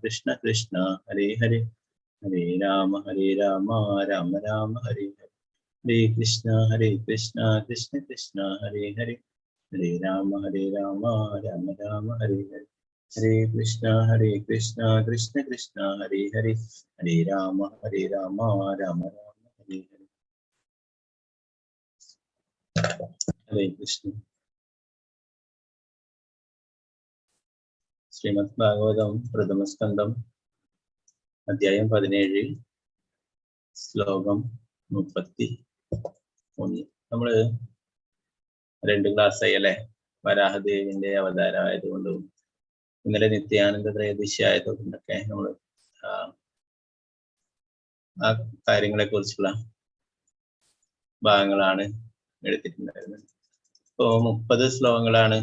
കൃഷ്ണ കൃഷ്ണ ഹരേ ഹരേ ഹരേ രാമ രാമ രാമ ഹരേ ഹരേ ഹരേ കൃഷ്ണ കൃഷ്ണ കൃഷ്ണ ഹരേ ഹരേ ഹരേ രാമ രാമ രാമ ഹരേ ഹരേ ഹരേ കൃഷ്ണ കൃഷ്ണ കൃഷ്ണ ഹരേ ഹരേ ഹരേ രാമ രാമ രാമ ഹരേ ഹരേ. ഹരേ കൃഷ്ണ. ശ്രീമദ് ഭാഗവതം പ്രഥമസ്കന്ധം അധ്യായം 17 ശ്ലോകം 31. നമ്മള് 2 ക്ലാസ്സായി അല്ലെ. വരാഹദേവിന്റെ അവതാരമായതുകൊണ്ടും ഇന്നലെ നിത്യാനന്ദ ത്രയോദശി ആയതുകൊണ്ടൊക്കെ നമ്മൾ ആ കാര്യങ്ങളെ കുറിച്ചുള്ള ഭാഗങ്ങളാണ് എടുത്തിട്ടുണ്ടായിരുന്നത്. ഇപ്പോ 30 ശ്ലോകങ്ങളാണ്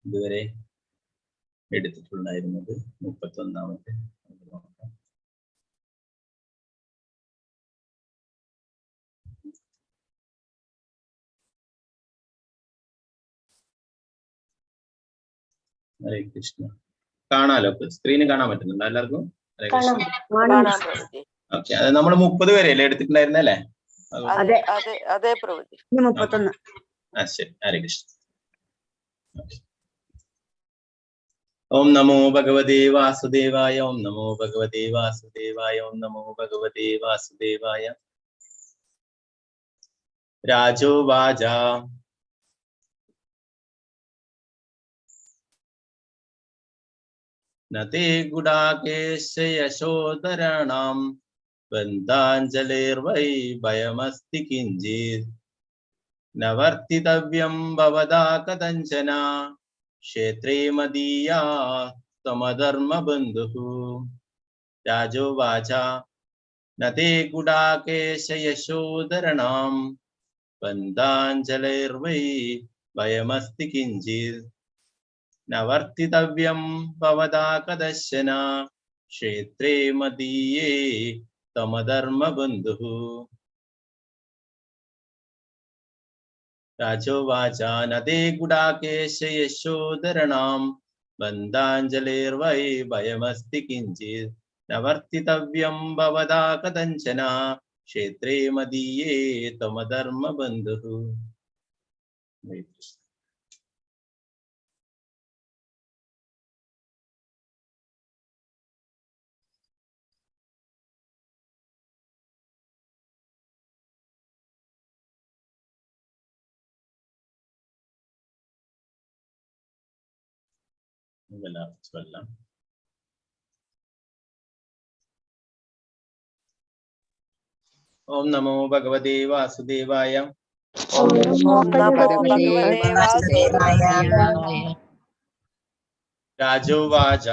ഇതുവരെ എടുത്തിട്ടുണ്ടായിരുന്നത്. 31ാമത്തെ നോക്കാം. ഹരേ കൃഷ്ണ. കാണാലോ, സ്ക്രീന് കാണാൻ പറ്റുന്നുണ്ടോ എല്ലാവർക്കും? ഹരേ കൃഷ്ണ. ഓക്കെ, അത് നമ്മൾ 30 വരെയല്ലേ എടുത്തിട്ടുണ്ടായിരുന്നല്ലേ? ശരി. ഹരേ കൃഷ്ണ. ഓം നമോ ഭഗവതേ വാസുദേവായ. ഓം നമോ ഭഗവതേ വാസുദേവായ. ഓം നമോ ഭഗവതേ വാസുദേവായ. രാജോവാച നതേ ഗുഡാകേശ യശോധരാണാം ബന്ധാഞ്ജലിർവൈ ഭയമസ്തി കിഞ്ചിത് നവർത്തിതവ്യം ഭവതാ കദഞ്ചന ക്ഷേത്രേ മദീയാ ത്വമധർമ്മബന്ധുഃ. രാജോവാച നതേ ഗുഡാകേശ യശോധരാണാം ബന്ധാഞ്ജലിർവൈ ഭയമസ്തി കിഞ്ചിത് നവർത്തിതവ്യം ഭവതാ കദശന ക്ഷേത്രേ മദീയേ ത്വമധർമ്മബന്ധുഃ. രാജോവാച നതേ ഗുഡാകേശ യശോധരാണാം ബന്ധാഞ്ജലിർവൈ ഭയമസ്തി കിഞ്ചിത് നവർത്തിതവ്യം ഭവതാ കദഞ്ചന ക്ഷേത്രേ മദീയേ ത്വമധർമ്മബന്ധുഃ. ഓം നമോ ഭഗവതേ വാസുദേവായ. രാജോവാച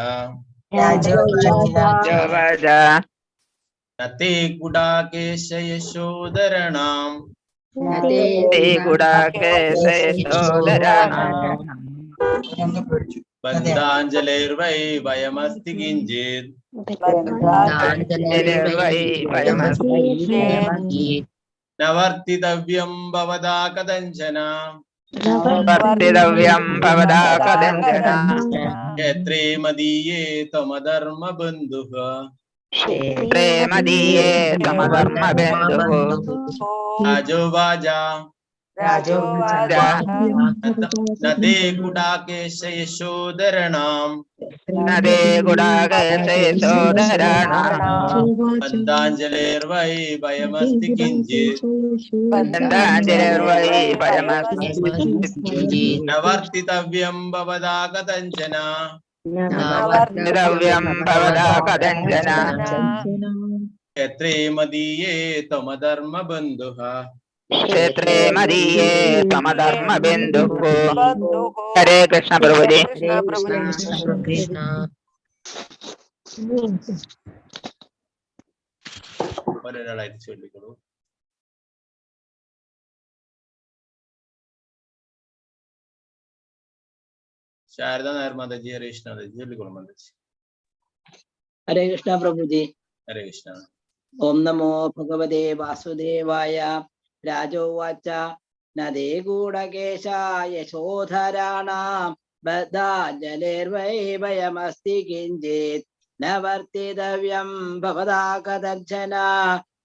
നതേ ഗുഡാകേശ യശോധരാണാം ബന്ധാഞ്ജലിർവൈ ഭയമസ്തി കിഞ്ചിത് നവർത്തിതവ്യം ഭവതാ കദഞ്ചന ക്ഷേത്രേ മദീയേ ത്വമധർമ്മബന്ധുഃ. രാജോവാച നതേ ഗുഡാകേശ യശോധരാണാം ബന്ധാഞ്ജലിർവൈ ഭയമസ്തി കിഞ്ചിത് നവർത്തിതവ്യം ഭവതാ കദഞ്ചന ക്ഷേത്രേ മദീയേ ത്വമധർമ്മബന്ധുഃ. ക്ഷേത്രേ മദീയേ ത്വമധർമ്മബന്ധുഃ. ഹരേ കൃഷ്ണ പ്രഭുജി. ഒരാളായിട്ട് ചൊല്ലിക്കോളൂ. ശാരദ നായർ മാതാജി. ഹരേ കൃഷ്ണ മാതാജി. ചൊല്ലിക്കോളൂ മാതാജി. ഹരേ കൃഷ്ണ പ്രഭുജി. ഹരേ കൃഷ്ണ. ഓം നമോ ഭഗവതേ വാസുദേവായ. രാജോവാച നദേ ഗൂഢകേശ യശോധരാണാം ബദ്ധാഞ്ജലിർവൈ ഭയമസ്തി കിഞ്ചിത് ന വർത്തിതവ്യം ഭവതാ കദർജന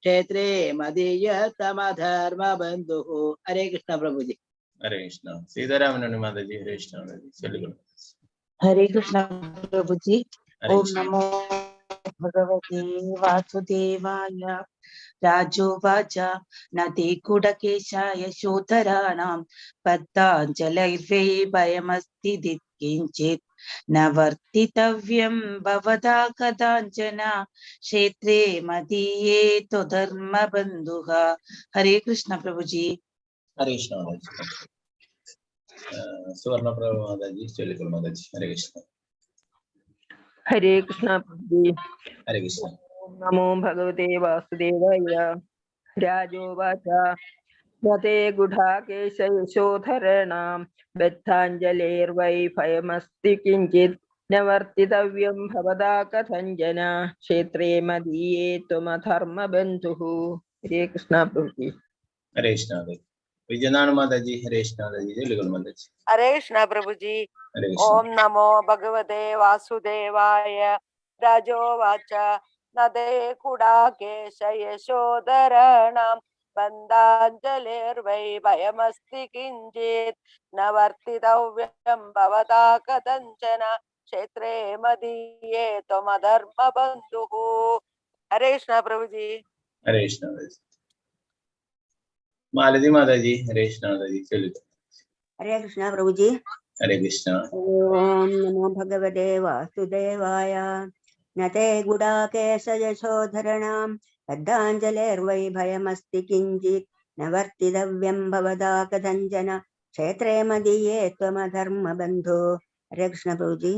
ക്ഷേത്രേ മദീയതമധർമ്മ ബന്ധു. ഹരേ കൃഷ്ണ പ്രഭുജി. ഹരേ കൃഷ്ണ. സീതാരാമനുണ്ണി മാതാജി ഹരേ കൃഷ്ണ മാതാജി ചൊല്ലിക്കൊള്ളു. ഹരേ കൃഷ്ണ പ്രഭുജി. ഹരേ ഓം കൃഷ്ണ. നമോ ഭഗവതേ വാസുദേവായ. രാജോവാച നദേ കുടകേശായ ശോധരാണാം പദ്ധാഞ്ജലൈർവൈ ഭയമസ്തി കിഞ്ചിത് ന വർത്തിതവ്യം ഭവതാ കഥാഞ്ജന ക്ഷേത്രേ മദീയേ ത്വധർമ്മ ബന്ധുഃ. ഹരേ കൃഷ്ണ പ്രഭുജി. ഹരേ കൃഷ്ണ മാതാജി. സുവർണപ്രഭ മാതാജി ചൊല്ലിക്കൊള്ളു മാതാജി. ഹരേ കൃഷ്ണ. ഹരേ കൃഷ്ണ പ്രഭുജി. ഹരേ കൃഷ്ണ. ഓം നമോ ഭഗവതേ വാസുദേവായ. രാജോവാച നതേ ഗുഢാകേശ യശോധരണാം ബദ്ധാഞ്ജലേർവൈ ഭയമസ്തി കിഞ്ചിത് ന വർത്തിതവ്യം ഭവതാ കഥഞ്ജന ക്ഷേത്രേ മദീയേ ത്വമധർമ്മ ബന്ധുഃ. ഹരേ കൃഷ്ണ പ്രഭുജി. ഹരേ കൃഷ്ണ മാതാജി. വിജയനാണ് മാതാജി ഹരേ കൃഷ്ണ മാതാജി ചൊല്ലിക്കൊള്ളു മാതാജി. ഹരേ കൃഷ്ണ പ്രഭുജി. ഹരേ കൃഷ്ണ. ഓം നമോ ഭഗവതേ വാസുദേവായ. രാജോവാച നദേ കുടാകേശ യശോധരണാം ബന്ധാഞ്ജലിർവൈ ഭയമസ്തി കിഞ്ചിത് ന വർത്തിതവ്യം ഭവതാ കഥഞ്ജന ക്ഷേത്രേ മദീയേ ത്വമധർമ്മ ബന്ധുഃ. ഹരേ കൃഷ്ണ പ്രഭുജി. ഹരേ കൃഷ്ണ മാതാജി. മാലതി മാതാജി ഹരേ കൃഷ്ണ മാതാജി ചൊല്ലിക്കൊള്ളു. ഹരേ കൃഷ്ണ പ്രഭുജി. ഹരേ കൃഷ്ണ. ഓം നമോ ഭഗവതേ വാസുദേവായ. നതേ ഗുഡാകേശ യശോധരണാം ബദ്ധാഞ്ജലിർവൈ ഭയമസ്തി കിഞ്ചിത് ന വർത്തിതവ്യം ഭവതാ കഥഞ്ജന ക്ഷേത്രേ മദീയേ ത്വമധർമ്മ ബന്ധോ. ഹരേ കൃഷ്ണ പ്രഭുജി.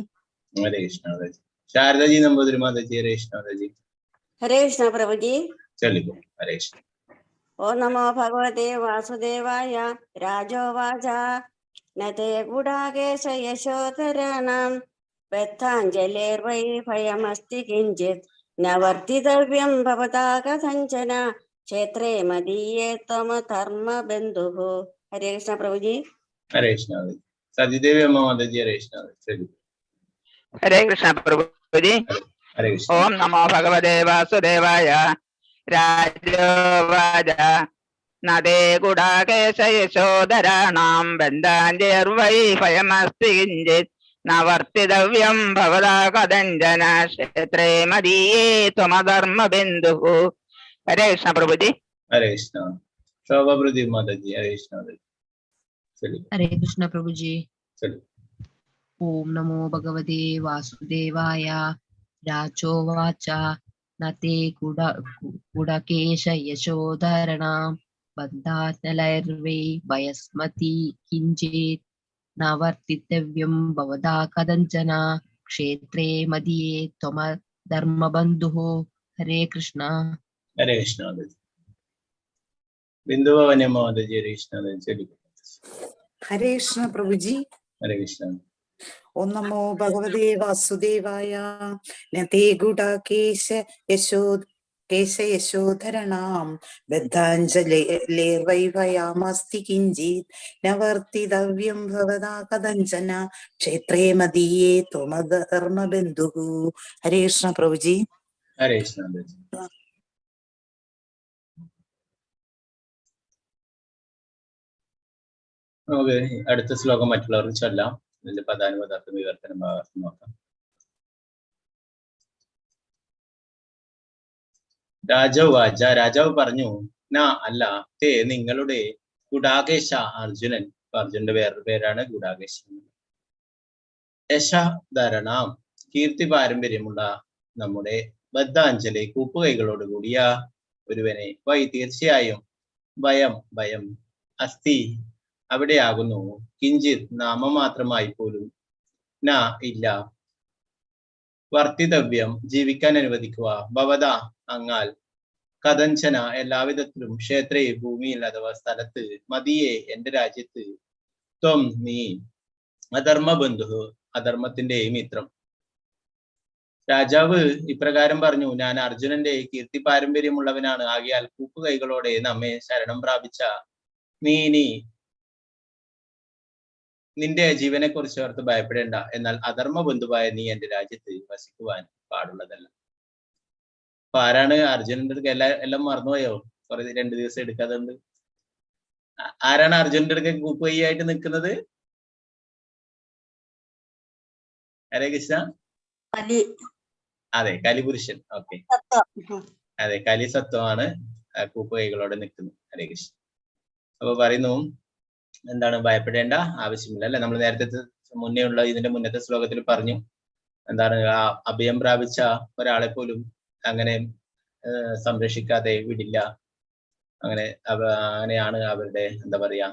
ഹരേ കൃഷ്ണ മാതാജി. ശാരദാജി നമ്പൂതിരി മാതാജി ഹരേ കൃഷ്ണ മാതാജി ഹരേ കൃഷ്ണ പ്രഭുജി. ചൊല്ലിക്കൊള്ളു. ഹരേ കൃഷ്ണ. ഓം നമോ ഭഗവതേ വാസുദേവായ. രാജോവാച നതേ ഗുഡാകേശ യശോധരണാം ബദ്ധാഞ്ജലിർവൈ ഭയമസ്തി കിഞ്ചിത് ന വർത്തിതവ്യം ഭവതാ കഥഞ്ജന ക്ഷേത്രേ മദീയേ ത്വമധർമ്മ ബന്ധുഃ. ഹരേ കൃഷ്ണ പ്രഭുജി. ഹരേ കൃഷ്ണ മാതാജി. സതിദേവി അമ്മ മാതാജി ഹരേ കൃഷ്ണ മാതാജി ചൊല്ലിക്കൊള്ളു. ഹരേ കൃഷ്ണ പ്രഭുജി. ഹരേ കൃഷ്ണ. ഓം നമോ ഭഗവതേ വാസുദേവായ. രാജോവാച നദേ കുടാകേശ യശോധരാണാം ബന്ധാഞ്ജലിർവൈ ഭയമസ്തി കിഞ്ചിത് ന വർത്തിതവ്യം ഭവതാ കഥഞ്ജന ക്ഷേത്രേ മദീയേ ത്വമധർമ്മ ബന്ധുഃ. ഹരേ കൃഷ്ണ പ്രഭുജി. ഹരേ കൃഷ്ണ. ശോഭപ്രതി മാതാജി ഹരേ കൃഷ്ണ മാതാജി ചൊല്ലിക്കൊള്ളു. ഹരേ കൃഷ്ണ പ്രഭുജി. ചൊല്ലിക്കൊള്ളു. ഓം നമോ ഭഗവതേ വാസുദേവായ. രാജോവാച നതേ കുടകേശ യശോധരണാം ബന്ധാഞ്ജലിർവൈ ഭയമസ്തി കിഞ്ചിത് ന വർത്തിതവ്യം ഭവതാ കഥഞ്ജന ക്ഷേത്രേ മദീയേ ത്വമധർമ്മ ബന്ധുഃ. ഹരേ കൃഷ്ണ. ഹരേ കൃഷ്ണ മാതാജി. ബിന്ദുഭവനമ്മ മാതാജി ഹരേ കൃഷ്ണ മാതാജി ചൊല്ലിക്കൊള്ളു. ഹരേ കൃഷ്ണ പ്രഭുജി. ഹരേ കൃഷ്ണ. ഓം നമോ ഭഗവതേ വാസുദേവായ. നതേ ഗുഡാകേശ യശോധരണാം ബദ്ധാഞ്ജലിർവൈ ഭയമസ്തി കിഞ്ചിത് ന വർത്തിതവ്യം ഭവതാ കഥഞ്ജന ക്ഷേത്രേ മദീയേ ത്വമധർമ്മ ബന്ധുഃ. ഹരേ കൃഷ്ണ പ്രഭുജി. ഹരേ കൃഷ്ണ മാതാജി. നമുക്ക് അടുത്ത ശ്ലോകം മറ്റുള്ളവർക്ക് ചൊല്ലാം. ഇതിന്റെ പദാനുപദാർത്ഥം വിവർത്തനം ഭാഗത്ത് നോക്കാം. രാജാവ് പറഞ്ഞു അല്ല തേ നിങ്ങളുടെ ഗുഡാകേശ അർജുനൻ. അർജുനന്റെ വേറൊരു പേരാണ് ഗുഡാകേശൻ. യശധരണാം കീർത്തി പാരമ്പര്യമുള്ള നമ്മുടെ ബദ്ധാഞ്ജലി കൂപ്പുകൈകളോട് കൂടിയ ഒരുവനെ വൈ തീർച്ചയായും ഭയം അസ്ഥി അവിടെയാകുന്നു കിഞ്ചിത് നാമമാത്രമായി പോലും ഇല്ല വർത്തിതവ്യം ജീവിക്കാൻ അനുവദിക്കുക ഭവത അങ്ങാൽ കഥഞ്ചന എല്ലാവിധത്തിലും ക്ഷേത്രേ ഭൂമിയിൽ അഥവാ സ്ഥലത്ത് മതിയെ എന്റെ രാജ്യത്ത് ത്വം നീ അധർമ്മ ബന്ധു അധർമ്മത്തിന്റെ മിത്രം. രാജാവ് ഇപ്രകാരം പറഞ്ഞു, ഞാൻ അർജുനന്റെ കീർത്തി പാരമ്പര്യമുള്ളവനാണ്. ആകയാൽ കൂപ്പുകൈകളോടെ നമ്മെ ശരണം പ്രാപിച്ച നീ നിന്റെ ജീവനെ കുറിച്ച് ഓർത്ത് ഭയപ്പെടേണ്ട. എന്നാൽ അധർമ്മ ബന്ധുവായ നീ എന്റെ രാജ്യത്ത് വസിക്കുവാൻ പാടുള്ളതല്ല. അപ്പൊ ആരാണ് അർജുനന്റെ അടുത്ത് എല്ലാം മറന്നുപോയോ? കുറെ 2 ദിവസം എടുക്കാതുണ്ട്. ആരാണ് അർജുനന്റെ അടുത്ത് കൂപ്പുകൈയായിട്ട് നിൽക്കുന്നത്? ഹരേ കൃഷ്ണ. അതെ, കലിപുരുഷൻ. ഓക്കെ, അതെ, കലി സത്വമാണ് കൂപ്പുകൈകളോടെ നിൽക്കുന്നത്. ഹരേ കൃഷ്ണ. അപ്പൊ പറയുന്നു, എന്താണ്, ഭയപ്പെടേണ്ട ആവശ്യമില്ല അല്ലെ. നമ്മൾ നേരത്തെ ഇതിന്റെ മുന്നത്തെ ശ്ലോകത്തിൽ പറഞ്ഞു, എന്താണ്, ആ അഭയം പ്രാപിച്ച ഒരാളെ പോലും അങ്ങനെ സംരക്ഷിക്കാതെ വിടില്ല. അങ്ങനെയാണ് അവരുടെ, എന്താ പറയാ,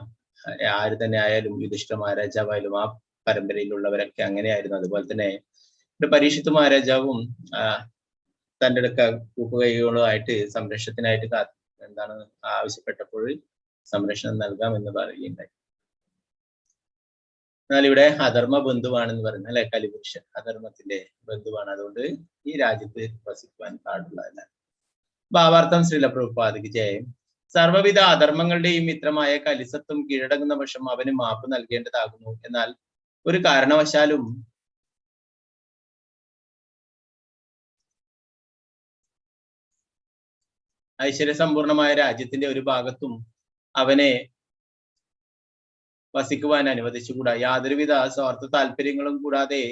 ആര് തന്നെ ആയാലും, യുധിഷ്ഠിര മഹാരാജാവായാലും ആ പരമ്പരയിലുള്ളവരൊക്കെ അങ്ങനെയായിരുന്നു. അതുപോലെ തന്നെ പരീക്ഷിത്ത് മഹാരാജാവും തൻ്റെ അടുക്ക കൂപ്പുകൈകളുമായിട്ട് സംരക്ഷണത്തിനായിട്ട് എന്താണ് ആവശ്യപ്പെട്ടപ്പോൾ സംരക്ഷണം നൽകാം എന്ന് പറയുകയുണ്ടായി. എന്നാൽ ഇവിടെ അധർമ്മ ബന്ധുവാണെന്ന് പറയുന്നത് അല്ലെ, കലിപുരുഷൻ അധർമ്മത്തിന്റെ ബന്ധുവാണ്. അതുകൊണ്ട് ഈ രാജ്യത്ത് വസിക്കുവാൻ പാടുള്ളതല്ല. ഭാവാർത്ഥം ശ്രീല പ്രഭുപാദിക്ക് ജയം. സർവ്വവിധ അധർമ്മങ്ങളുടെയും മിത്രമായ കലിസത്വം കീഴടങ്ങുന്ന പക്ഷം അവന് മാപ്പ് നൽകേണ്ടതാകുന്നു. എന്നാൽ ഒരു കാരണവശാലും ഐശ്വര്യസമ്പൂർണമായ രാജ്യത്തിന്റെ ഒരു ഭാഗത്തും അവനെ വസിക്കുവാൻ അനുവദിച്ചുകൂടാ. യാതൊരുവിധ സ്വാർത്ഥ താല്പര്യങ്ങളും കൂടാതെ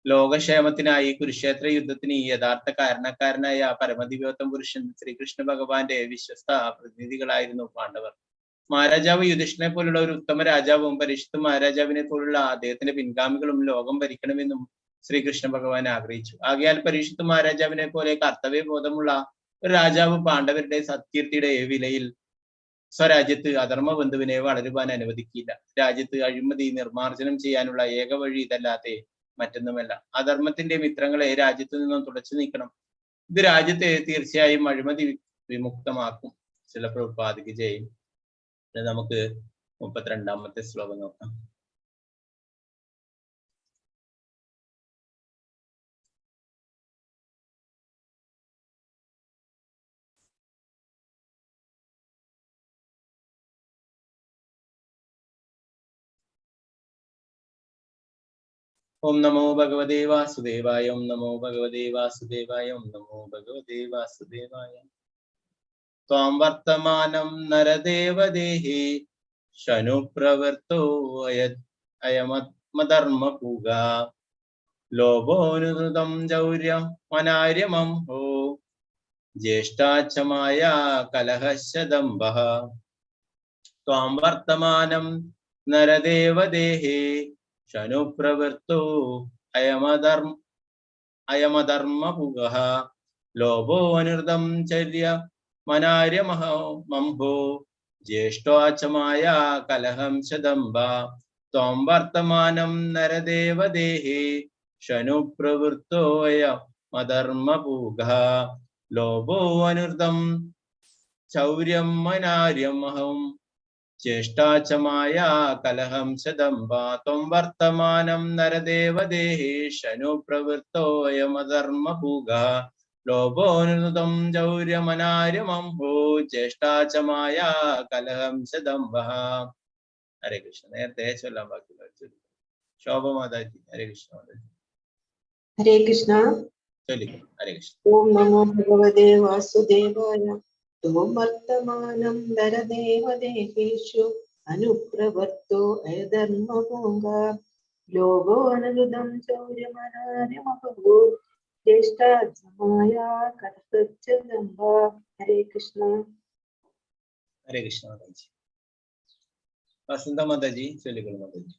ലോകക്ഷേമത്തിനായി കുരുക്ഷേത്ര യുദ്ധത്തിന് യഥാർത്ഥ കാരണക്കാരനായ പരമദിവ്യോത്തമ പുരുഷൻ ശ്രീകൃഷ്ണ ഭഗവാന്റെ വിശ്വസ്ത പ്രതിനിധികളായിരുന്നു പാണ്ഡവർ. മഹാരാജാവ് യുധിഷ്ഠിരനെ പോലുള്ള ഒരു ഉത്തമ രാജാവും പരീക്ഷിത്ത് മഹാരാജാവിനെ പോലുള്ള അദ്ദേഹത്തിന്റെ പിൻഗാമികളും ലോകം ഭരിക്കണമെന്നും ശ്രീകൃഷ്ണ ഭഗവാൻ ആഗ്രഹിച്ചു. ആകയാൽ പരീക്ഷിത്ത് മഹാരാജാവിനെ പോലെ കർത്തവ്യബോധമുള്ള ഒരു രാജാവ് പാണ്ഡവരുടെ സത്കീർത്തിയുടെ വിലയിൽ സ്വരാജ്യത്ത് അധർമ്മ ബന്ധുവിനെ വളരുവാൻ അനുവദിക്കില്ല. രാജ്യത്ത് അഴിമതി നിർമ്മാർജ്ജനം ചെയ്യാനുള്ള ഏക വഴി ഇതല്ലാതെ മറ്റൊന്നുമല്ല. അധർമ്മത്തിന്റെ മിത്രങ്ങളെ രാജ്യത്തു നിന്നും തുടച്ചു നീക്കണം. ഇത് രാജ്യത്തെ തീർച്ചയായും അഴിമതി വിമുക്തമാക്കും. ചില പ്രഭുപാദിക്ക് ജയം. നമുക്ക് 32ാമത്തെ ശ്ലോകം നോക്കാം. ഓം നമോ ഭഗവതേ വാസുദേവായ. ഓം നമോ ഭഗവതേ വാസുദേവായ. ഓം നമോ ഭഗവതേ വാസുദേവായ. ത്വാം വർത്തമാനം നരദേവദേഹി ശനുപ്രവൃത്തോ അയമധർമ്മപൂഗ ലോഭോനുതം ചൗര്യം മനാര്യമംഹോ ജ്യേഷ്ഠാച്ഛമായ കലഹശദംഭഃ. ത്വാം വർത്തമാനം നരദേവദേഹി ശനുപ്രവൃത്തോ അയമധർമ്മപുഗഃ ലോഭോ അനൃതം ചര്യ മനാര്യമംഭോ ജ്യേഷ്ഠാച്ഛമായ കലഹം ശദംഭ. ത്വം വർത്തമാനം നരദേവദേഹി ശനുപ്രവൃത്തോ അയമധർമ്മപുഗഃ ലോഭോ അനൃതം ചൗര്യം മനാര്യമഹം ജ്യേഷ്ഠാച്ഛമായ കലഹം ശദംഭ. ത്വം വർത്തമാനം നരദേവദേഹി ശനുപ്രവൃത്തോ അയമധർമ്മപുഗഃ ലോഭോനുതം ചൗര്യമനാര്യമംഭോ ജ്യേഷ്ഠാച്ഛമായ കലഹം ശദംഭ. ഹരേ കൃഷ്ണ. നേരത്തെ ചൊല്ലാൻ ബാക്കിയുള്ള ശോഭ മാതാജി. ഹരേ കൃഷ്ണ മാതാജി. ഹരേ കൃഷ്ണ. ചൊല്ലിക്കും. ഹരേ കൃഷ്ണ. ഓം നമോ ഭഗവതേ വാസുദേവായ. ത്വം വർത്തമാനം നരദേവദേഹേഷു അനുപ്രവർത്തോ അയധർമ്മപൂഗ ലോഭോ അനരുദം ചൗര്യമനാര്യമഹോ ജ്യേഷ്ഠാച്ഛമായ കലഹശദംഭ. ഹരേ കൃഷ്ണ. ഹരേ കൃഷ്ണ മാതാജി. വസന്ത മാതാജി ചൊല്ലിക്കോളൂ മാതാജി.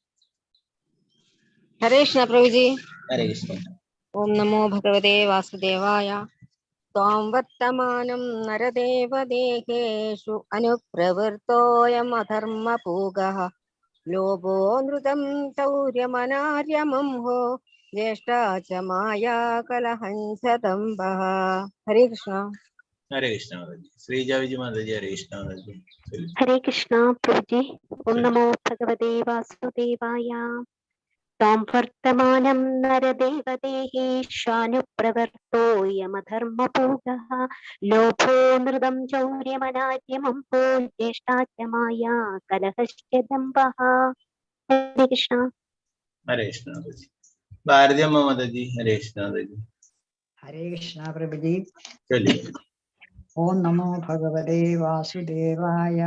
ഹരേ കൃഷ്ണ പ്രഭുജി. ഹരേ കൃഷ്ണ. ഓം നമോ ഭഗവതേ വാസുദേവായ. ത്വാം വർത്തമാനം നരദേവദേഹേഷു അനുപ്രവൃത്തോയമധർമ്മപൂഗഃ ലോഭോ നൃതം ചൗര്യമനാര്യമംഹോ ജ്യേഷ്ഠാച്ഛമായ കലഹം ശദംഭഃ. ഹരേ കൃഷ്ണ. ഹരേ കൃഷ്ണ മാതാജി. ശ്രീജ വിജയ മാതാജി. ഹരേ കൃഷ്ണ മാതാജി. ഹരേ കൃഷ്ണ പ്രഭുജി. ഓം നമോ ഭഗവതേ വാസുദേവായ. ത്വാം വർത്തമാനം നരദേവദേഹേഷാനുപ്രവൃത്തോയമധർമ്മപൂഗഃ ലോഭോ നൃതം ചൗര്യമനാര്യമംഭോ ജ്യേഷ്ഠാച്ഛമായ കലഹശദംഭഃ. ഹരേ കൃഷ്ണ. ഹരേ കൃഷ്ണ മാതാജി. ഭാരതി അമ്മ മാതാജി. ഹരേ കൃഷ്ണ മാതാജി. ഹരേ കൃഷ്ണ പ്രഭുജി. ചൊല്ലിക്കോളൂ. ഓം നമോ ഭഗവതേ വാസുദേവായ.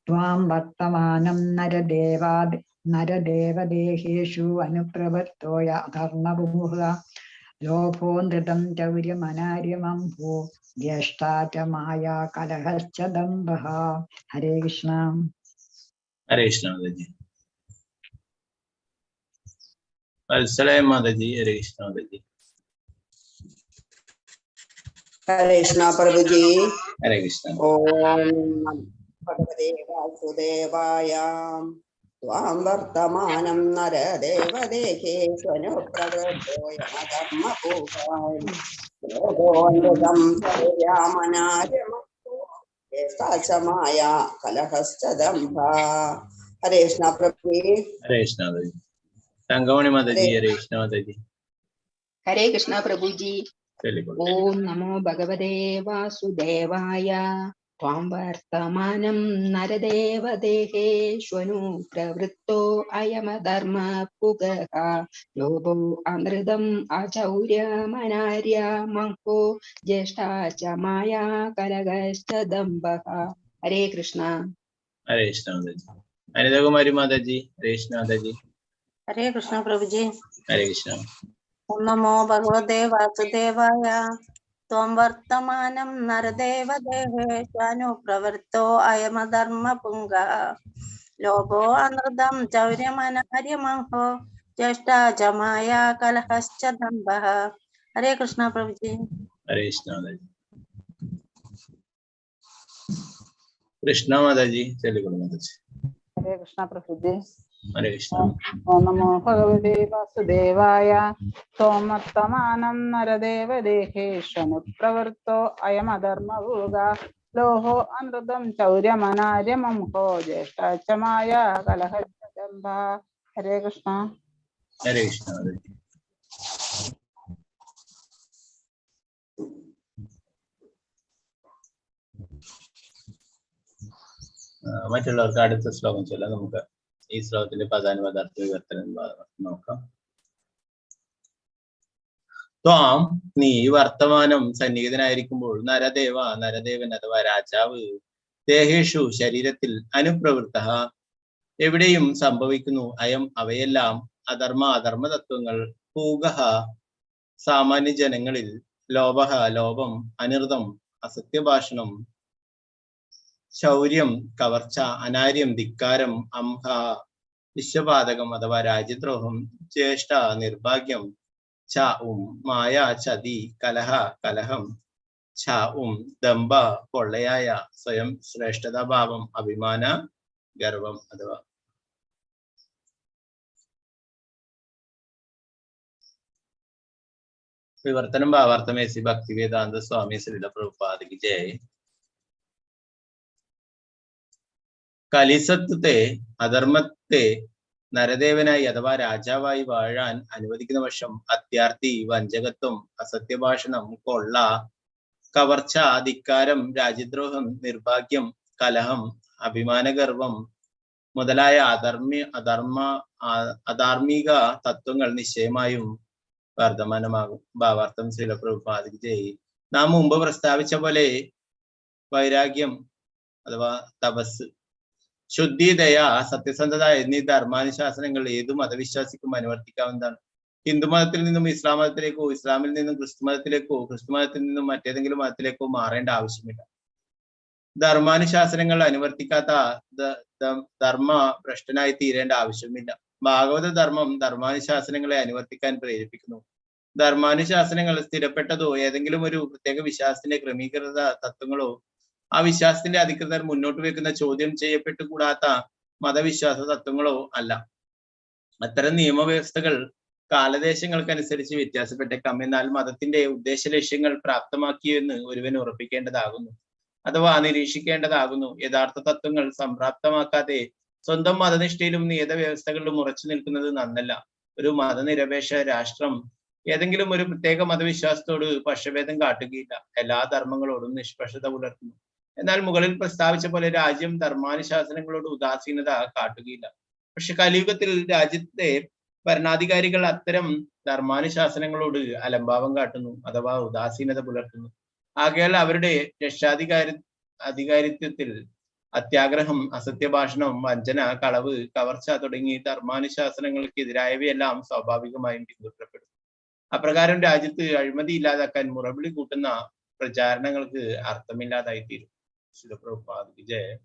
ത്വാം വർത്തമാനം നരദേവദേഹേഷു അനുപ്രവർത്തോയ അധർമ്മപുംഹ ലോഭോ നൃതം ചൗര്യമനാര്യമംഭോ ജ്യേഷ്ഠാ ച മായാ കലഹശ്ച ദംഭഃ. ഹരേ കൃഷ്ണ. ഹരേ കൃഷ്ണ മാതാജി. വത്സലയ മാതാജി. ഹരേ കൃഷ്ണ മാതാജി. ഹരേ കൃഷ്ണ പ്രഭുജി. ഹരേ കൃഷ്ണ. ഓം ഭഗവതേ വാസുദേവായ. ത്വാം വർത്തമാനം നരദേവദേഹേശ്വനുപ്രവർത്തോയമധർമ്മപൂർവ്വമായ കലഹശ്ച ദംഭ. ഹരേ കൃഷ്ണ പ്രഭുജി. ഹരേ കൃഷ്ണ മാതാജി. തങ്കമണി മാതാജി. ഹരേ കൃഷ്ണ മാതാജി. ഹരേ കൃഷ്ണ പ്രഭുജി. ചൊല്ലിക്കോളൂ. ഓം നമോ ഭഗവതേ വാസുദേവായ. ത്വാം വർത്തമാനം നരദേവദേഹേഷ്വനു പ്രവൃത്തോ അയമധർമ്മ പുഗഃ ലോഭോ അനൃതം അചൗര്യമനാര്യമംഹോ ജ്യേഷ്ഠാ ച മായാ കലഹശ്ച ദംഭഃ. ഹരേ കൃഷ്ണ. ഹരേ കൃഷ്ണ മാതാജി. അനിതകുമാരി മാതാജി. ഹരേ കൃഷ്ണ മാതാജി. ഹരേ കൃഷ്ണ പ്രഭുജി. ഹരേ കൃഷ്ണ. ഓം നമോ ഭഗവതേ വാസുദേവായ. ത്വം വർത്തമാനം നരദേവദേഹേഷ്വനുപ്രവൃത്തോ അയമധർമ്മപുംഗഃ ലോഭോ അനൃതം ചൗര്യമനാര്യമംഹോ ജ്യേഷ്ഠാ ച മായാ കലഹശ്ച ദംഭഃ. ഹരേ കൃഷ്ണ പ്രഭുജി. ഹരേ കൃഷ്ണ മാതാജി. കൃഷ്ണ മാതാജി. ചൊല്ലിക്കോളൂ മാതാജി. ഹരേ കൃഷ്ണ പ്രഭുജി. ഹരേ കൃഷ്ണ. ഓം നമോ ഭഗവതേ വാസുദേവായ. ത്വം വർത്തമാനം നരദേവദേഹേഷ്വനുപ്രവൃത്തോ അയമധർമ്മപൂർവ്വ ലോഹോ അനൃതം ചൗര്യമനാര്യമംഹോ ജ്യേഷ്ഠാ ച മായാ കലഹശ്ച ദംഭഃ. ഹരേ കൃഷ്ണ. ഹരേ കൃഷ്ണ മാതാജി. മറ്റുള്ളവർക്ക് അടുത്ത ശ്ലോകം ചൊല്ലാം. നമുക്ക് ഈ ശ്ലോകത്തിന്റെ പദാനുപദാർത്ഥ വിവർത്തനം നോക്കാം. ത്വാം നീ വർത്തമാനം സന്നിഹിതനായിരിക്കുമ്പോൾ നരദേവൻ അഥവാ രാജാവ് ദേഹേഷു ശരീരത്തിൽ അനുപ്രവൃത്ത എവിടെയും സംഭവിക്കുന്നു അയം അവയെല്ലാം അധർമ്മ തത്വങ്ങൾ പൂഗഃ സാമാന്യ ജനങ്ങളിൽ ലോഭഃ ലോഭം അനിർദം അസത്യഭാഷണം ശൗര്യം കവർച്ച അനാര്യം ധിക്കാരം അംഹ വിശ്വപാതകം അഥവാ രാജ്യദ്രോഹം ജ്യേഷ്ഠ നിർഭാഗ്യം ച മായ ചതി കലഹം ച ദംഭ പൊള്ളയായ സ്വയം ശ്രേഷ്ഠതാഭാവം അഭിമാന ഗർവം അഥവാ വിവർത്തനം ഭാവാർത്ഥമേസി ഭക്തിവേദാന്ത സ്വാമി ശ്രീല പ്രഭുപാദകി ജയ്. കലിസത്വത്തെ അധർമ്മത്തെ നരദേവനായി അഥവാ രാജാവായി വാഴാൻ അനുവദിക്കുന്ന പക്ഷം അത്യാർത്ഥി വഞ്ചകത്വം അസത്യഭാഷണം കൊള്ള കവർച്ച ധിക്കാരം രാജ്യദ്രോഹം നിർഭാഗ്യം കലഹം അഭിമാനഗർവം മുതലായ അധാർമിക തത്വങ്ങൾ നിശ്ചയമായും വർദ്ധമാനമാകും. ഭാവാർത്ഥം ശ്രീല പ്രഭുപാദകി ജയ്. നാം മുമ്പ് പ്രസ്താവിച്ച പോലെ വൈരാഗ്യം അഥവാ തപസ് ശുദ്ധി ദയ സത്യസന്ധത എന്നീ ധർമാനുശാസനങ്ങൾ ഏതു മതവിശ്വാസിക്കും അനുവർത്തിക്കാവുന്നതാണ്. ഹിന്ദു മതത്തിൽ നിന്നും ഇസ്ലാം മതത്തിലേക്കോ ഇസ്ലാമിൽ നിന്നും ക്രിസ്തു മതത്തിലേക്കോ ക്രിസ്തു മതത്തിൽ നിന്നും മറ്റേതെങ്കിലും മതത്തിലേക്കോ മാറേണ്ട ആവശ്യമില്ല. ധർമാനുശാസനങ്ങൾ അനുവർത്തിക്കാത്ത ധർമ്മ ഭ്രഷ്ടനായി തീരേണ്ട ആവശ്യമില്ല. ഭാഗവത ധർമ്മം ധർമാനുശാസനങ്ങളെ അനുവർത്തിക്കാൻ പ്രേരിപ്പിക്കുന്നു. ധർമാനുശാസനങ്ങൾ സ്ഥിരപ്പെട്ടതോ ഏതെങ്കിലും ഒരു പ്രത്യേക വിശ്വാസത്തിന്റെ ക്രമീകൃത തത്വങ്ങളോ ആ വിശ്വാസത്തിന്റെ അധികൃതർ മുന്നോട്ട് വെക്കുന്ന ചോദ്യം ചെയ്യപ്പെട്ടുകൂടാത്ത മതവിശ്വാസ തത്വങ്ങളോ അല്ല. അത്തരം നിയമവ്യവസ്ഥകൾ കാലദേശങ്ങൾക്കനുസരിച്ച് വ്യത്യാസപ്പെട്ടേക്കാം. എന്നാൽ മതത്തിന്റെ ഉദ്ദേശ ലക്ഷ്യങ്ങൾ പ്രാപ്തമാക്കിയെന്ന് ഒരുവൻ ഉറപ്പിക്കേണ്ടതാകുന്നു അഥവാ നിരീക്ഷിക്കേണ്ടതാകുന്നു. യഥാർത്ഥ തത്വങ്ങൾ സംപ്രാപ്തമാക്കാതെ സ്വന്തം മതനിഷ്ഠയിലും നിയത വ്യവസ്ഥകളിലും ഉറച്ചു നിൽക്കുന്നത് നന്നല്ല. ഒരു മതനിരപേക്ഷ രാഷ്ട്രം ഏതെങ്കിലും ഒരു പ്രത്യേക മതവിശ്വാസത്തോട് പക്ഷഭേദം കാട്ടുകയില്ല. എല്ലാ ധർമ്മങ്ങളോടും നിഷ്പക്ഷത പുലർത്തുന്നു. എന്നാൽ മുകളിൽ പ്രസ്താവിച്ച പോലെ രാജ്യം ധർമാനുശാസനങ്ങളോട് ഉദാസീനത കാട്ടുകയില്ല. പക്ഷെ കലിയുഗത്തിൽ രാജ്യത്തെ ഭരണാധികാരികൾ അത്തരം ധർമാനുശാസനങ്ങളോട് അലംഭാവം കാട്ടുന്നു, അഥവാ ഉദാസീനത പുലർത്തുന്നു. ആകയാൽ അവരുടെ അധികാരിത്വത്തിൽ അത്യാഗ്രഹം, അസത്യഭാഷണം, വഞ്ചന, കളവ്, കവർച്ച തുടങ്ങി ധർമാനുശാസനങ്ങൾക്കെതിരായവയെല്ലാം സ്വാഭാവികമായും പിന്തുടരപ്പെടും. അപ്രകാരം രാജ്യത്ത് അഴിമതി ഇല്ലാതാക്കാൻ മുറവിളി കൂട്ടുന്ന പ്രചാരണങ്ങൾക്ക് അർത്ഥമില്ലാതായിത്തീരും. ശിവപ്രഭുപാദ് ജയ.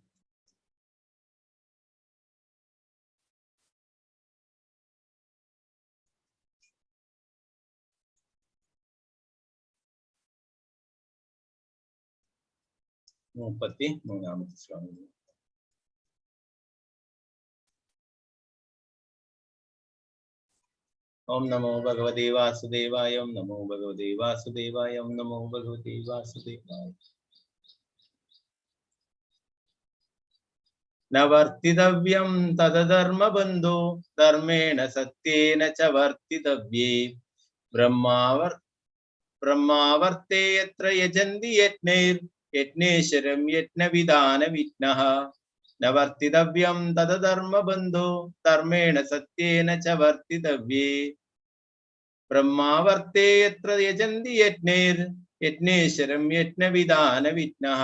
മുപ്പത്തി മൂന്നാമത്തെ ശ്ലോകം. ഓം നമോ ഭഗവതേ വാസുദേവായ. ഓം നമോ ഭഗവതേ വാസുദേവായ. ഓം നമോ ഭഗവതേ വാസുദേവായ. ന വർത്തിതവ്യം തദധർമ്മബന്ധോ ധർമ്മേണ സത്യേന ച വർത്തിതവ്യേ ബ്രഹ്മാവർത്തേ യത്ര യജന്തി യജ്ഞേശ്വരം യജ്ഞവിധാന വിഘ്നഃ. ന വർത്തിതവ്യം തദധർമ്മബന്ധോ ധർമ്മേണ സത്യേന ച വർത്തിതവ്യേ ബ്രഹ്മാവർത്തേ യത്ര യജന്തി യജ്ഞേശ്വരം യജ്ഞവിധാന വിഘ്നഃ.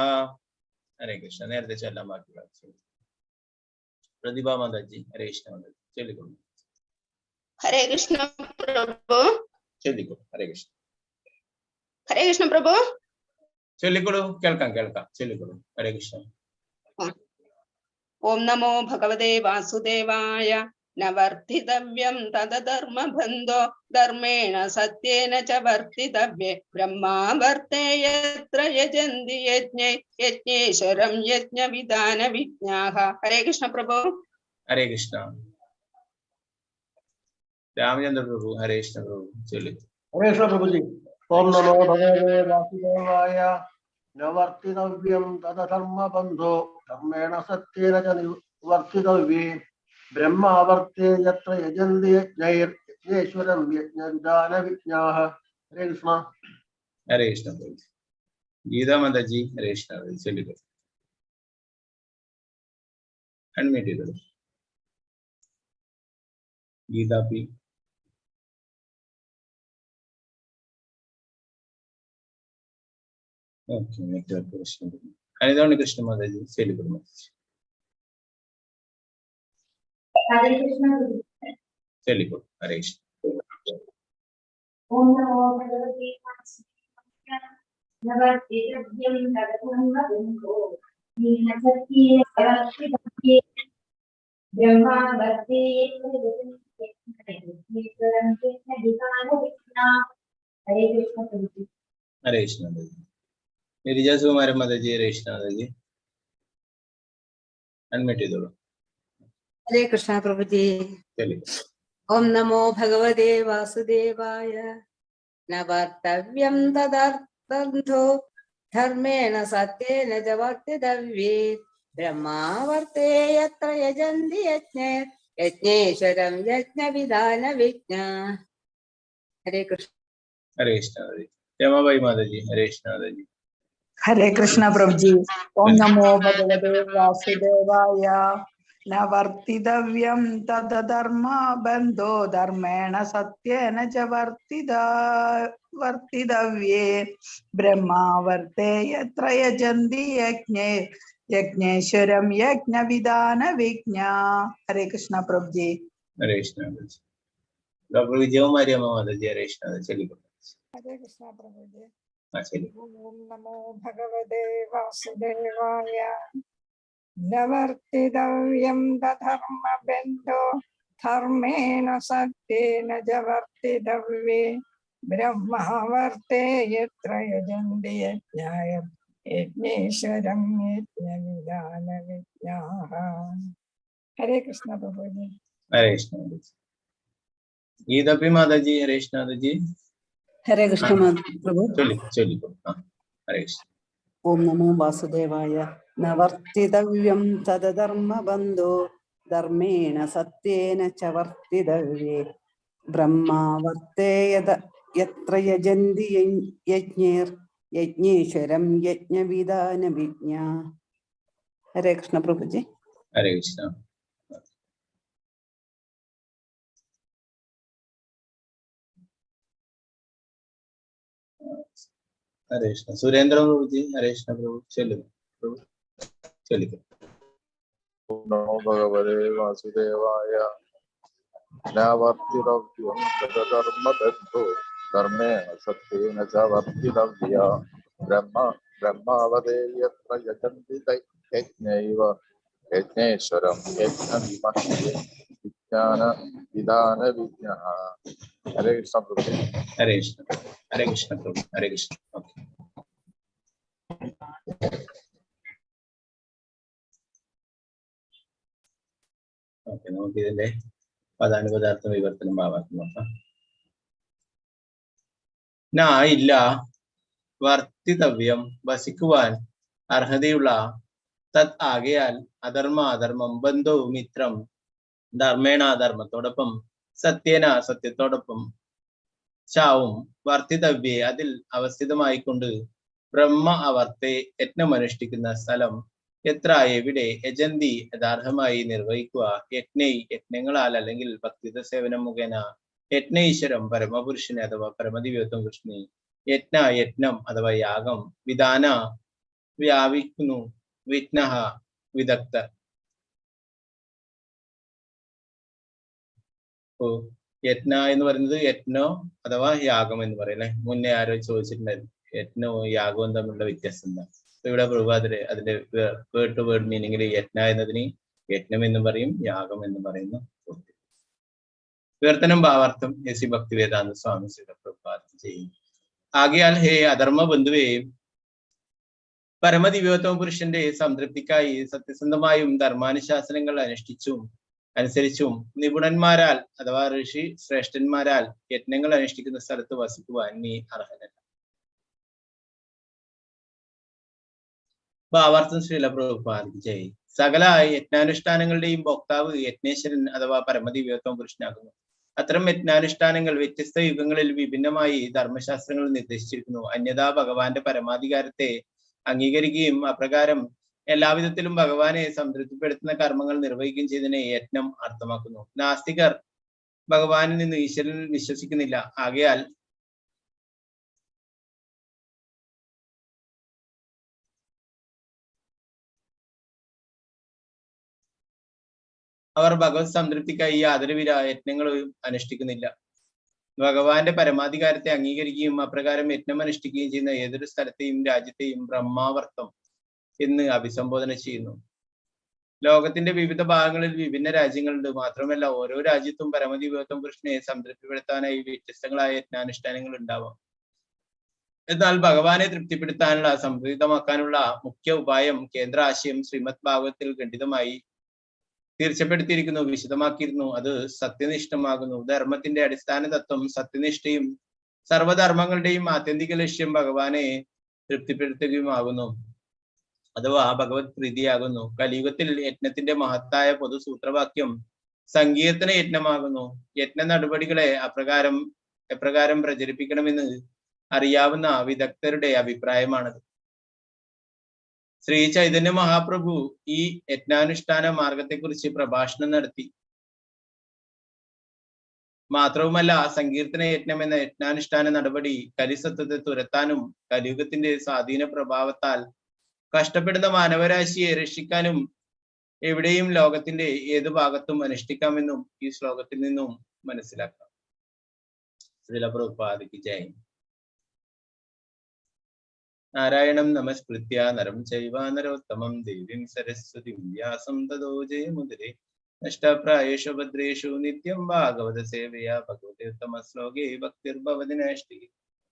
ഹരേ കൃഷ്ണ. നേരത്തെ ചൊല്ലാൻ ബാക്കിയുള്ള പ്രതിഭ മാതാജി. ഹരേ കൃഷ്ണ മാതാജി ചൊല്ലിക്കൊള്ളു. ഹരേ കൃഷ്ണ പ്രഭു. ചൊല്ലിക്കൊള്ളു. ഹരേ കൃഷ്ണ. ഹരേ കൃഷ്ണ പ്രഭു. ചൊല്ലിക്കൊള്ളു. കേൾക്കാം ചൊല്ലിക്കൊള്ളു. ഹരേ കൃഷ്ണ. ഓം നമോ ഭഗവതേ വാസുദേവായ. ന വർത്തിതവ്യം തദധർമ്മബന്ധോ ധർമ്മേണ സത്യേന ച വർത്തിതവ്യേ ബ്രഹ്മാവർത്തേ യത്ര യജന്തി യജ്ഞേശ്വരം യജ്ഞവിധാന വിജ്ഞാഃ. ഹരേ കൃഷ്ണ പ്രഭു. ഹരേ കൃഷ്ണ. രാമചന്ദ്ര പ്രഭു. ഹരേ കൃഷ്ണ പ്രഭു ചൊല്ലി. ഹരേ കൃഷ്ണ പ്രഭുജി. ഓം നമോ ഭഗവതേ വാസുദേവായ. ന വർത്തിതവ്യം തദധർമ്മബന്ധോ ധർമ്മേണ സത്യേന ച വർത്തിതവ്യേ ബ്രഹ്മാവർത്തേ യത്ര യജന്തി യജ്ഞേശ്വരം യജ്ഞവിധാന വിജ്ഞാഃ. ഹരേ കൃഷ്ണ. ഹരേ കൃഷ്ണ പ്രഭു. ഗീതാ മാതാജി. ഹരേ കൃഷ്ണ ചൊല്ലിക്കൊള്ളു. അൺമ്യൂട്ട് ചെയ്തോളൂ. ഗീതാ പി. ഓക്കെ. നെറ്റ്വർക്ക് പ്രശ്നം. അനിതാണ് കൃഷ്ണ മാതാജി ചൊല്ലിക്കൊള്ളു. ചൊല്ലിക്കൊള്ളു. ഹരേ കൃഷ്ണ. ഓം നമോ ഭഗവതേ വാസുദേവായ. ന വർത്തിതവ്യം തദധർമ്മബന്ധോ ബ്രഹ്മാവർത്തേ യത്ര യജന്തി യജ്ഞേശ്വരം യജ്ഞവിധാന വിഘ്നഃ. ഹരേ കൃഷ്ണ പ്രഭു. ഹരേ കൃഷ്ണ മാതാജി. ഗിരിജാസുകുമാരൻ മാതാജി. ഹരേ കൃഷ്ണ മാതാജി അൺമ്യൂട്ട് ചെയ്തോളൂ. ഹരേ കൃഷ്ണ പ്രഭുജി. ഓം നമോ ഭഗവതേ വാസുദേവായ. ന വർത്തവ്യം തദർത്ഥബന്ധോ ധർമ്മേണ സത്യേന ച വർത്തിതവ്യേ ബ്രഹ്മാവർത്തേ യത്ര യജന്തി യജ്ഞേശ്വരം യജ്ഞവിധാന വിജ്ഞാഃ. ഹരേ കൃഷ്ണ. ഹരേ കൃഷ്ണ മാതാജി. രമാബായി മാതാജി. ഹരേ കൃഷ്ണ മാതാജി. ഹരേ കൃഷ്ണ പ്രഭുജി. ഓം നമോ ഭഗവതേ വാസുദേവായ. ന വർത്തിതവ്യം തദധർമ്മബന്ധോ ധർമ്മേണ സത്യേന ച വർത്തിതവ്യേ ബ്രഹ്മാവർത്തേ യത്ര യജന്തി യജ്ഞേശ്വരം യജ്ഞവിധാന വിജ്ഞാഃ. ഹരേ കൃഷ്ണ പ്രഭുജി. ഹരേ കൃഷ്ണ മാതാജി. ഡോക്ടർ വിജയകുമാരി മാതാജി. ഹരേ കൃഷ്ണ ചൊല്ലിക്കൊള്ളു. ഹരേ കൃഷ്ണ പ്രഭുജി. ശരി. ഓം നമോ ഭഗവതേ വാസുദേവായ. ന വർത്തിതവ്യം തദധർമ്മബന്ധോ ധർമ്മേണ സത്യേന ച വർത്തിതവ്യേ ബ്രഹ്മാവർത്തേ യത്ര യജന്തി യജ്ഞേശ്വരം യജ്ഞവിധാന വിജ്ഞാഃ. ഹരേ കൃഷ്ണ പ്രഭുജി. ഹരേ കൃഷ്ണ മാതാജി. ഗീതാ പി മാതാജി. ഹരേ കൃഷ്ണ മാതാജി. ഹരേ കൃഷ്ണ പ്രഭു. ചൊല്ലിക്കൊള്ളു. ഹരേ കൃഷ്ണ. ഓം നമോ വാസുദേവായ. ന വർത്തിതവ്യം തദധർമ്മബന്ധോ ധർമ്മേണ സത്യേന ച വർത്തിതവ്യേ ബ്രഹ്മാവർത്തേ യത്ര യജന്തി യജ്ഞേശ്വരം യജ്ഞവിധാന വിജ്ഞാഃ. ഹരേ കൃഷ്ണ പ്രഭുജി. ഹരേ കൃഷ്ണ. ഹരേ കൃഷ്ണ. സുരേന്ദ്ര പ്രഭുജി, ഹരേ കൃഷ്ണ പ്രഭു ചൊല്ലുക. പ്രഭു ചൊല്ലിക്കും. നമോ ഭഗവതേ വാസുദേവായ നാവർത്തിതവ്യം ധർമ്മബന്ധോ ധർമ്മേണ സത്യേന ച വർത്തിതവ്യ ബ്രഹ്മാവദേയത്ര യജന്തി യജ്ഞൈവ യജ്ഞേശ്വരം യജ്ഞവിമഹ്യേ വിജ്ഞാന വിധാന വിജ്ഞഃ. ഹരേ കൃഷ്ണ പ്രഭു. ഹരേ കൃഷ്ണ. ഹരേ കൃഷ്ണ പ്രഭു. ഹരേ കൃഷ്ണ. ഓക്കെ. ഓക്കെ, നമുക്ക് ഇതിന്റെ പദാനുപദാർത്ഥ വിവർത്തനം ഭാവാർത്ഥം നോക്കാം. ഇല്ല വർത്തിതവ്യം വസിക്കുവാൻ അർഹതയുള്ള തത് ആകയാൽ അധർമ്മം ബന്ധു മിത്രം ധർമ്മേണ ധർമ്മത്തോടൊപ്പം സത്യേന സത്യത്തോടൊപ്പം ചാവും വർത്തിതവ്യേ അതിൽ അവസ്ഥിതമായിക്കൊണ്ട് ബ്രഹ്മ അവർത്തെ യജ്ഞമനുഷ്ഠിക്കുന്ന സ്ഥലം എത്ര എവിടെ യജന്തി യഥാർത്ഥമായി നിർവഹിക്കുക യജ്ഞങ്ങളാൽ അല്ലെങ്കിൽ ഭക്തിത സേവനം മുഖേന യജ്ഞേശ്വരം പരമപുരുഷനെ അഥവാ പരമദിവ്യത്വം കൃഷ്ണനെ യജ്ഞം അഥവാ യാഗം വിധാന വ്യാപിക്കുന്നു വിഘ്നഃ വിദഗ്ധർ. യജ്ഞ എന്ന് പറയുന്നത് യജ്ഞോ അഥവാ യാഗം എന്ന് പറയല്ലേ. മുന്നേ ആരോ ചോദിച്ചിട്ടുണ്ടായിരുന്നു യജ്ഞവും യാഗവും തമ്മിലുള്ള വ്യത്യാസം എന്താ. ഇവിടെ പ്രഭാതരെ അതിന്റെ വേർഡ് ടു വേർഡ് മീനിങ്ങിൽ യജ്ഞ എന്നതിന് യജ്ഞം എന്ന് പറയും, യാഗം എന്ന് പറയുന്നു. വിവർത്തനം ഭാവാർത്ഥം എസി ഭക്തി വേദാന്ത സ്വാമി പ്രഭാതം ചെയ്യും. ആകയാൽ ഹേ അധർമ്മ ബന്ധുവേ, പരമദിവ്യോത്തമ പുരുഷന്റെ സംതൃപ്തിക്കായി സത്യസന്ധമായും ധർമാനുശാസനങ്ങൾ അനുസരിച്ചും നിപുണന്മാരാൽ അഥവാ ഋഷി ശ്രേഷ്ഠന്മാരാൽ യജ്ഞങ്ങൾ അനുഷ്ഠിക്കുന്ന സ്ഥലത്ത് വസിക്കുവാൻ നീ അർഹനല്ല. ഭാവാർത്ഥം ശ്രീല പ്രഭുപാദ് ജയ്. സകല യജ്ഞാനുഷ്ഠാനങ്ങളുടെയും ഭോക്താവ് യജ്ഞേശ്വരൻ അഥവാ പരമദിവ്യോത്തമ പുരുഷനാകുന്നു. അത്തരം യജ്ഞാനുഷ്ഠാനങ്ങൾ വ്യത്യസ്ത യുഗങ്ങളിൽ വിഭിന്നമായി ധർമ്മശാസ്ത്രങ്ങൾ നിർദ്ദേശിച്ചിരിക്കുന്നു. അന്യഥാ ഭഗവാന്റെ പരമാധികാരത്തെ അംഗീകരിക്കുകയും അപ്രകാരം എല്ലാവിധത്തിലും ഭഗവാനെ സംതൃപ്തിപ്പെടുത്തുന്ന കർമ്മങ്ങൾ നിർവഹിക്കുകയും ചെയ്തതിനെ യജ്ഞം അർത്ഥമാക്കുന്നു. നാസ്തികർ ഭഗവാനിൽ നിന്ന് ഈശ്വരനിൽ വിശ്വസിക്കുന്നില്ല. ആകയാൽ അവർ ഭഗവത് സംതൃപ്തിക്കായി യാതൊരുവിധ യജ്ഞങ്ങളും അനുഷ്ഠിക്കുന്നില്ല. ഭഗവാന്റെ പരമാധികാരത്തെ അംഗീകരിക്കുകയും അപ്രകാരം യജ്ഞം അനുഷ്ഠിക്കുകയും ചെയ്യുന്ന ഏതൊരു സ്ഥലത്തെയും രാജ്യത്തെയും ബ്രഹ്മാവർത്തം എന്ന് അഭിസംബോധന ചെയ്യുന്നു. ലോകത്തിന്റെ വിവിധ ഭാഗങ്ങളിൽ വിഭിന്ന രാജ്യങ്ങളുണ്ട്. മാത്രമല്ല ഓരോ രാജ്യത്തും പരമദിവ്യോത്തമ പുരുഷനെ സംതൃപ്തിപ്പെടുത്താനായി വ്യത്യസ്തങ്ങളായ യജ്ഞാനുഷ്ഠാനങ്ങൾ ഉണ്ടാവാം. എന്നാൽ ഭഗവാനെ തൃപ്തിപ്പെടുത്താനുള്ള സംപ്രീതമാക്കാനുള്ള മുഖ്യ ഉപായം കേന്ദ്ര ആശയം ശ്രീമദ് ഭാഗവതത്തിൽ ഖണ്ഡിതമായി തീർച്ചപ്പെടുത്തിയിരിക്കുന്നു, വിശദമാക്കിയിരുന്നു. അത് സത്യനിഷ്ഠമാകുന്നു. ധർമ്മത്തിന്റെ അടിസ്ഥാന തത്വം സത്യനിഷ്ഠയും സർവധർമ്മങ്ങളുടെയും ആത്യന്തിക ലക്ഷ്യം ഭഗവാനെ തൃപ്തിപ്പെടുത്തുകയുമാകുന്നു, അഥവാ ഭഗവത് പ്രീതിയാകുന്നു. കലിയുഗത്തിൽ യജ്ഞത്തിന്റെ മഹത്തായ പൊതു സൂത്രവാക്യം സങ്കീർത്തന യജ്ഞമാകുന്നു. യജ്ഞ നടപടികളെ എപ്രകാരം പ്രചരിപ്പിക്കണമെന്ന് അറിയാവുന്ന വിദഗ്ധരുടെ അഭിപ്രായമാണത്. ശ്രീ ചൈതന്യ മഹാപ്രഭു ഈ യജ്ഞാനുഷ്ഠാന മാർഗത്തെക്കുറിച്ച് പ്രഭാഷണം നടത്തി. മാത്രവുമല്ല സങ്കീർത്തന യജ്ഞം എന്ന യജ്ഞാനുഷ്ഠാന നടപടി കലിസത്വത്തെ തുരത്താനും കലിയുഗത്തിന്റെ സ്വാധീന പ്രഭാവത്താൽ കഷ്ടപ്പെടുന്ന മാനവരാശിയെ രക്ഷിക്കാനും എവിടെയും ലോകത്തിന്റെ ഏതു ഭാഗത്തും അനുഷ്ഠിക്കാമെന്നും ഈ ശ്ലോകത്തിൽ നിന്നും മനസ്സിലാക്കാം. ശ്രീല പ്രഭുപാദയ്ക്ക് ജയ്. നാരായണം നമസ്കൃത്യ നരം ചൈവ നരോത്തമം ദേവീം സരസ്വതിം വ്യാസം തതോ ജയമുദിരേ. നഷ്ടപ്രായേഷു ഭദ്രേഷു നിത്യം ഭാഗവത സേവയാ ഭഗവതി ഉത്തമ ശ്ലോകേ ഭക്തിർഭവതി നൈഷ്ഠി.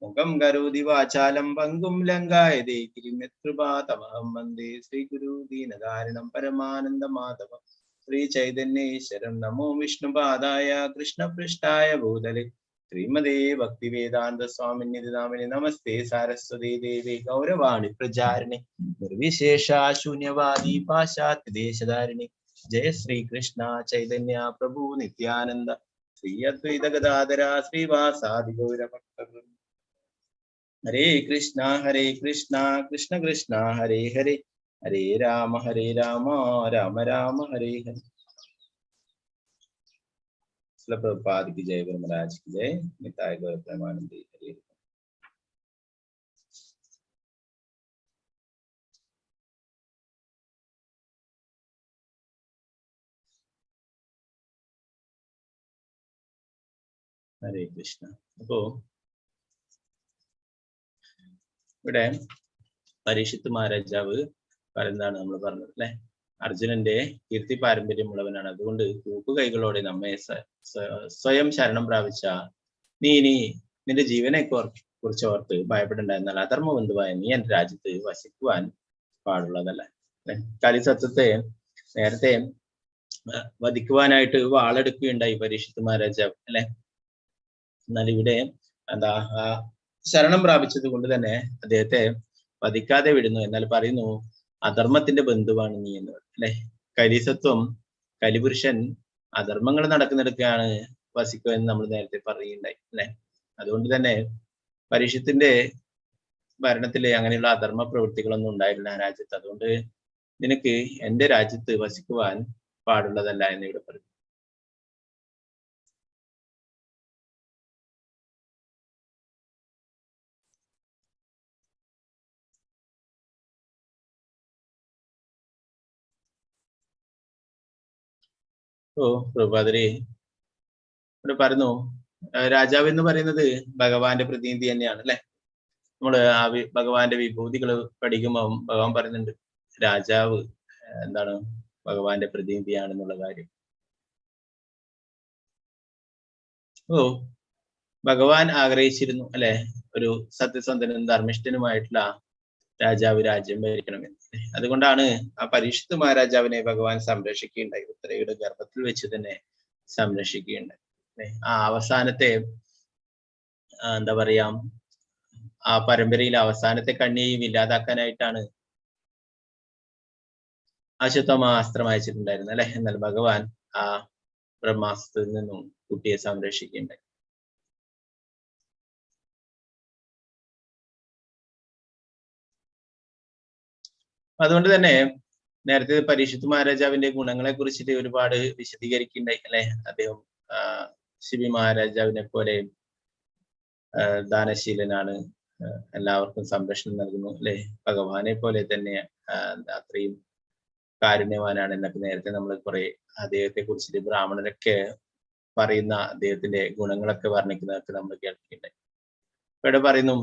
മുഖം കരോതി വാചാലം പങ്കും ലങ്കായതേ ഗിരിമിത്രുപാതമഹം വന്ദേ ശ്രീഗുരു ദീനധാരിണം പരമാനന്ദ മാധവം. ശ്രീ ചൈതന്യേശ്വരം നമോ വിഷ്ണുപാദായ കൃഷ്ണപൃഷ്ഠായ ഭൂതലേ ശ്രീമതേ ഭക്തിവേദാന്ത സ്വാമിന്യതി നാമിനി നമസ്തേ സാരസ്വതീ ദേവി ഗൗരവാണി പ്രചാരിണി നിർവിശേഷ ശൂന്യവാദി പാശ്ചാത്യ ദേശധാരിണി. ജയ ശ്രീകൃഷ്ണ ചൈതന്യ പ്രഭു നിത്യാനന്ദ ശ്രീ അദ്വൈത ഗദാധര ശ്രീവാസാദി ഗൗരഭക്തവൃന്ദ. ഹരേ കൃഷ്ണ കൃഷ്ണ കൃഷ്ണ ഹരേ ഹരേ, ഹരേ രാമ രാമ രാമ ഹരേ ഹരേ. प्रभुपाद की जय, गुरु महाराज की जय, निताय गौर प्रेमानंद हरि। ഹരേ കൃഷ്ണ. അപ്പോ ഇവിടെ പരീക്ഷിത്ത് മഹാരാജാവ് പറയുന്നതാണ് നമ്മൾ പറഞ്ഞത് അല്ലെ, അർജുനന്റെ കീർത്തി പാരമ്പര്യമുള്ളവനാണ്. അതുകൊണ്ട് കൂപ്പുകൈകളോടെ നമ്മെ സ്വയം ശരണം പ്രാപിച്ച നീ ഇനി നിന്റെ ജീവനെ കുറിച്ച് ഓർത്ത് ഭയപ്പെടേണ്ട. എന്നാൽ അധർമ്മബന്ധുവായ നീ എന്റെ രാജ്യത്ത് വസിക്കുവാൻ പാടുള്ളതല്ല. കലിസത്വത്തെ നേരത്തെ വധിക്കുവാനായിട്ട് വാളെടുക്കുകയുണ്ടായി പരീക്ഷിത്ത് മഹാരാജാവ് അല്ലെ. എന്നാൽ ഇവിടെ എന്താ ശരണം പ്രാപിച്ചത് കൊണ്ട് തന്നെ അദ്ദേഹത്തെ വധിക്കാതെ വിടുന്നു. എന്നാൽ പറയുന്നു അധർമ്മത്തിന്റെ ബന്ധുവാണ് നീ എന്ന് അല്ലെ. കലിസത്വം, കലിപുരുഷൻ അധർമ്മങ്ങൾ നടക്കുന്നിടക്കാണ് വസിക്കുക എന്ന് നമ്മൾ നേരത്തെ പറയുകയുണ്ടായി അല്ലെ. അതുകൊണ്ട് തന്നെ പരീക്ഷത്തിന്റെ ഭരണത്തില് അങ്ങനെയുള്ള അധർമ്മ പ്രവൃത്തികളൊന്നും ഉണ്ടായിരുന്നില്ല ആ രാജ്യത്ത്. അതുകൊണ്ട് നിനക്ക് എന്റെ രാജ്യത്ത് വസിക്കുവാൻ പാടുള്ളതല്ല എന്ന് ഇവിടെ പറയും. ഓ പ്രഭാതരെ ഇവിടെ പറഞ്ഞു, രാജാവ് എന്ന് പറയുന്നത് ഭഗവാന്റെ പ്രതിനിധി തന്നെയാണ് അല്ലെ. നമ്മള് ആ ഭഗവാന്റെ വിഭൂതികൾ പഠിക്കുമ്പോൾ ഭഗവാൻ പറയുന്നുണ്ട് രാജാവ് എന്താണ് ഭഗവാന്റെ പ്രതിനിധിയാണെന്നുള്ള കാര്യം. ഓ ഭഗവാൻ ആഗ്രഹിച്ചിരുന്നു അല്ലെ, ഒരു സത്യസന്ധനും ധർമ്മിഷ്ഠനുമായിട്ടുള്ള രാജാവ് രാജ്യം ഭരിക്കണമെന്ന്. അതുകൊണ്ടാണ് ആ പരീക്ഷിത്ത് മഹാരാജാവിനെ ഭഗവാൻ സംരക്ഷിക്കുകയുണ്ടായി. ഉത്തരയുടെ ഗർഭത്തിൽ വെച്ച് തന്നെ സംരക്ഷിക്കുകയുണ്ടായി. ആ അവസാനത്തെ എന്താ പറയാ, ആ പരമ്പരയിൽ അവസാനത്തെ കണ്ണിയെയും ഇല്ലാതാക്കാനായിട്ടാണ് അശ്വത്ഥമാസ്ത്രം അയച്ചിട്ടുണ്ടായിരുന്നത് അല്ലെ. എന്നാൽ ഭഗവാൻ ആ ബ്രഹ്മാസ്ത്രത്തിൽ നിന്നും കുട്ടിയെ സംരക്ഷിക്കുകയുണ്ടായി. അതുകൊണ്ട് തന്നെ നേരത്തെ പരീക്ഷിത്ത് മഹാരാജാവിന്റെ ഗുണങ്ങളെ കുറിച്ചിട്ട് ഒരുപാട് വിശദീകരിക്കുന്നുണ്ടായി അല്ലെ. അദ്ദേഹം ശിബി മഹാരാജാവിനെ പോലെ ദാനശീലനാണ്, എല്ലാവർക്കും സംരക്ഷണം നൽകുന്നു അല്ലെ. ഭഗവാനെ പോലെ തന്നെ അത്രയും കാരുണ്യവാനാണ് എന്നൊക്കെ നേരത്തെ നമ്മൾ കുറെ അദ്ദേഹത്തെ കുറിച്ചിട്ട് ബ്രാഹ്മണരൊക്കെ പറയുന്ന അദ്ദേഹത്തിന്റെ ഗുണങ്ങളൊക്കെ വർണ്ണിക്കുന്നതൊക്കെ നമ്മൾ കേൾക്കുന്നുണ്ടായി. ഇവിടെ പറയുന്നു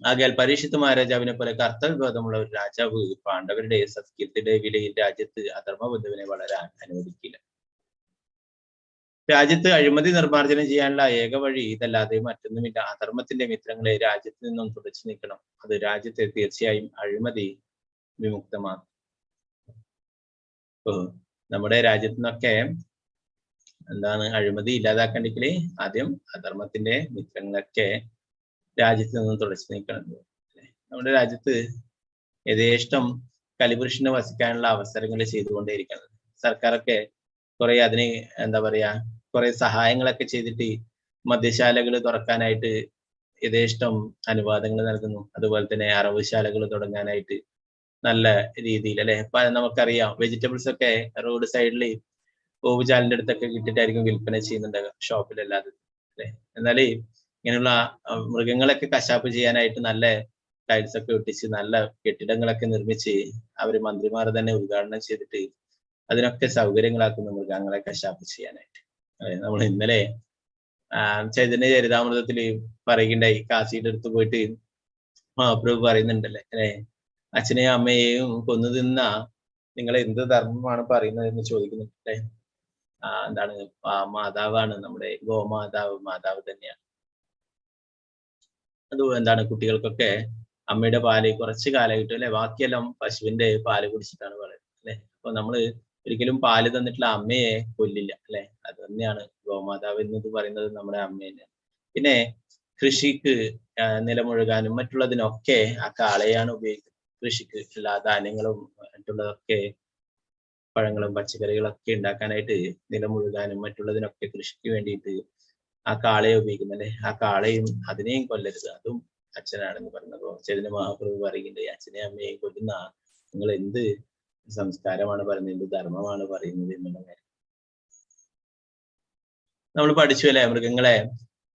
ആകയാൽ പരീക്ഷിത്ത് മഹാരാജാവിനെ പോലെ കർത്തവ്യബോധമുള്ള ഒരു രാജാവ് പാണ്ഡവരുടെ സത്കീർത്തിയുടെ വിലയിൽ രാജ്യത്ത് അധർമ്മബന്ധുവിനെ വളരാൻ അനുവദിക്കില്ല. രാജ്യത്ത് അഴിമതി നിർമ്മാർജ്ജനം ചെയ്യാനുള്ള ഏക വഴി ഇതല്ലാതെ മറ്റൊന്നുമില്ല. അധർമ്മത്തിന്റെ മിത്രങ്ങളെ രാജ്യത്ത് നിന്നും തുടച്ചു നീക്കണം. അത് രാജ്യത്തെ തീർച്ചയായും അഴിമതി വിമുക്തമാക്കും. നമ്മുടെ രാജ്യത്തു നിന്നൊക്കെ എന്താണ് അഴിമതി ഇല്ലാതാക്കണ്ടെങ്കില് ആദ്യം അധർമ്മത്തിന്റെ മിത്രങ്ങളൊക്കെ രാജ്യത്ത് നിന്നും തുടച്ചു നീക്കണം. നമ്മുടെ രാജ്യത്ത് യഥേഷ്ടം കലിപുരുഷന് വസിക്കാനുള്ള അവസരങ്ങൾ ചെയ്തുകൊണ്ടേയിരിക്കണം. സർക്കാരൊക്കെ കുറെ അതിന് എന്താ പറയാ കുറെ സഹായങ്ങളൊക്കെ ചെയ്തിട്ട് മദ്യശാലകൾ തുറക്കാനായിട്ട് യഥേഷ്ടം അനുവാദങ്ങൾ നൽകുന്നു. അതുപോലെ തന്നെ അറവുശാലകൾ തുടങ്ങാനായിട്ട് നല്ല രീതിയിൽ അല്ലെ. നമുക്കറിയാം വെജിറ്റബിൾസ് ഒക്കെ റോഡ് സൈഡിൽ ഓവുചാലിന്റെ അടുത്തൊക്കെ കിട്ടിയിട്ടായിരിക്കും വിൽപ്പന ചെയ്യുന്നുണ്ട്, ഷോപ്പിലല്ലാതെ അല്ലെ. എന്നാല് ഇങ്ങനെയുള്ള മൃഗങ്ങളൊക്കെ കശാപ്പ് ചെയ്യാനായിട്ട് നല്ല ടൈൽസ് ഒക്കെ ഒട്ടിച്ച് നല്ല കെട്ടിടങ്ങളൊക്കെ നിർമ്മിച്ച് അവര് മന്ത്രിമാർ തന്നെ ഉദ്ഘാടനം ചെയ്തിട്ട് അതിനൊക്കെ സൗകര്യങ്ങളാക്കുന്നു മൃഗങ്ങളെ കശാപ്പ് ചെയ്യാനായിട്ട്. നമ്മൾ ഇന്നലെ ചൈതന്യ ചരിതാമൃതത്തില് പറയുകയുണ്ടായി, കാശിയുടെ അടുത്ത് പോയിട്ട് മഹാപ്രഭു പറയുന്നുണ്ടല്ലേ അല്ലെ, അച്ഛനെയും അമ്മയെയും കൊന്നു തിന്ന നിങ്ങൾ എന്ത് ധർമ്മമാണ് പറയുന്നത് എന്ന് ചോദിക്കുന്നുണ്ടല്ലേ. എന്താണ് മാതാവാണ് നമ്മുടെ ഗോമാതാവ്, മാതാവ് തന്നെയാണ്. അത് എന്താണ് കുട്ടികൾക്കൊക്കെ അമ്മയുടെ പാല് കുറച്ച് കാലം കിട്ടും അല്ലെ, ബാക്കിയെല്ലാം പശുവിന്റെ പാല് കുടിച്ചിട്ടാണ് പറയുന്നത് അല്ലെ. അപ്പൊ നമ്മള് ഒരിക്കലും പാല് തന്നിട്ടുള്ള അമ്മയെ കൊല്ലില്ല അല്ലെ. അത് തന്നെയാണ് ഗോമാതാവ് എന്നത് പറയുന്നത് നമ്മുടെ അമ്മ തന്നെയാണ്. പിന്നെ കൃഷിക്ക് നിലമുഴുകാനും മറ്റുള്ളതിനൊക്കെ ആ കാളയാണ് ഉപയോഗിക്കുന്നത്. കൃഷിക്ക് എല്ലാ ധാന്യങ്ങളും മറ്റുള്ളതൊക്കെ പഴങ്ങളും പച്ചക്കറികളൊക്കെ ഉണ്ടാക്കാനായിട്ട് നിലമുഴുകാനും മറ്റുള്ളതിനൊക്കെ കൃഷിക്ക് വേണ്ടിയിട്ട് ആ കാളയെ ഉപയോഗിക്കുന്നു അല്ലെ. ആ കാളയും അതിനെയും കൊല്ലരുത്, അതും അച്ഛനാണെന്ന് പറഞ്ഞപ്പോ ചൈതന്യ മഹാപ്രഭു പറയുന്നുണ്ട്, അച്ഛനെയും അമ്മയെയും കൊല്ലുന്ന നിങ്ങൾ എന്ത് സംസ്കാരമാണ് പറയുന്നത്, എന്ത് ധർമ്മമാണ് പറയുന്നത് എന്നുള്ള കാര്യം നമ്മൾ പഠിച്ചു അല്ലെ. മൃഗങ്ങളെ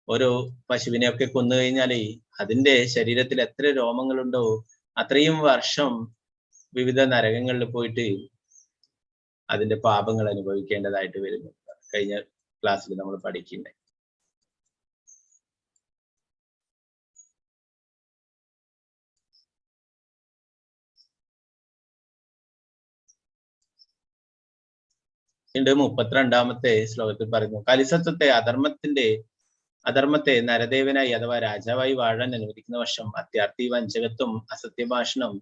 ഓരോ പശുവിനെയൊക്കെ കൊന്നു കഴിഞ്ഞാല് അതിന്റെ ശരീരത്തിൽ എത്ര രോമങ്ങളുണ്ടോ അത്രയും വർഷം വിവിധ നരകങ്ങളിൽ പോയിട്ട് അതിന്റെ പാപങ്ങൾ അനുഭവിക്കേണ്ടതായിട്ട് വരുന്നു. കഴിഞ്ഞ ക്ലാസ്സിൽ നമ്മൾ പഠിക്കുന്നുണ്ട്. 32-ാമത്തെ ശ്ലോകത്തിൽ പറയുന്നു, കലിസത്വത്തെ അധർമ്മത്തെ നരദേവനായി അഥവാ രാജാവായി വാഴാൻ അനുവദിക്കുന്ന വർഷം അത്യാർത്ഥി, വഞ്ചകത്വം, അസത്യഭാഷണം,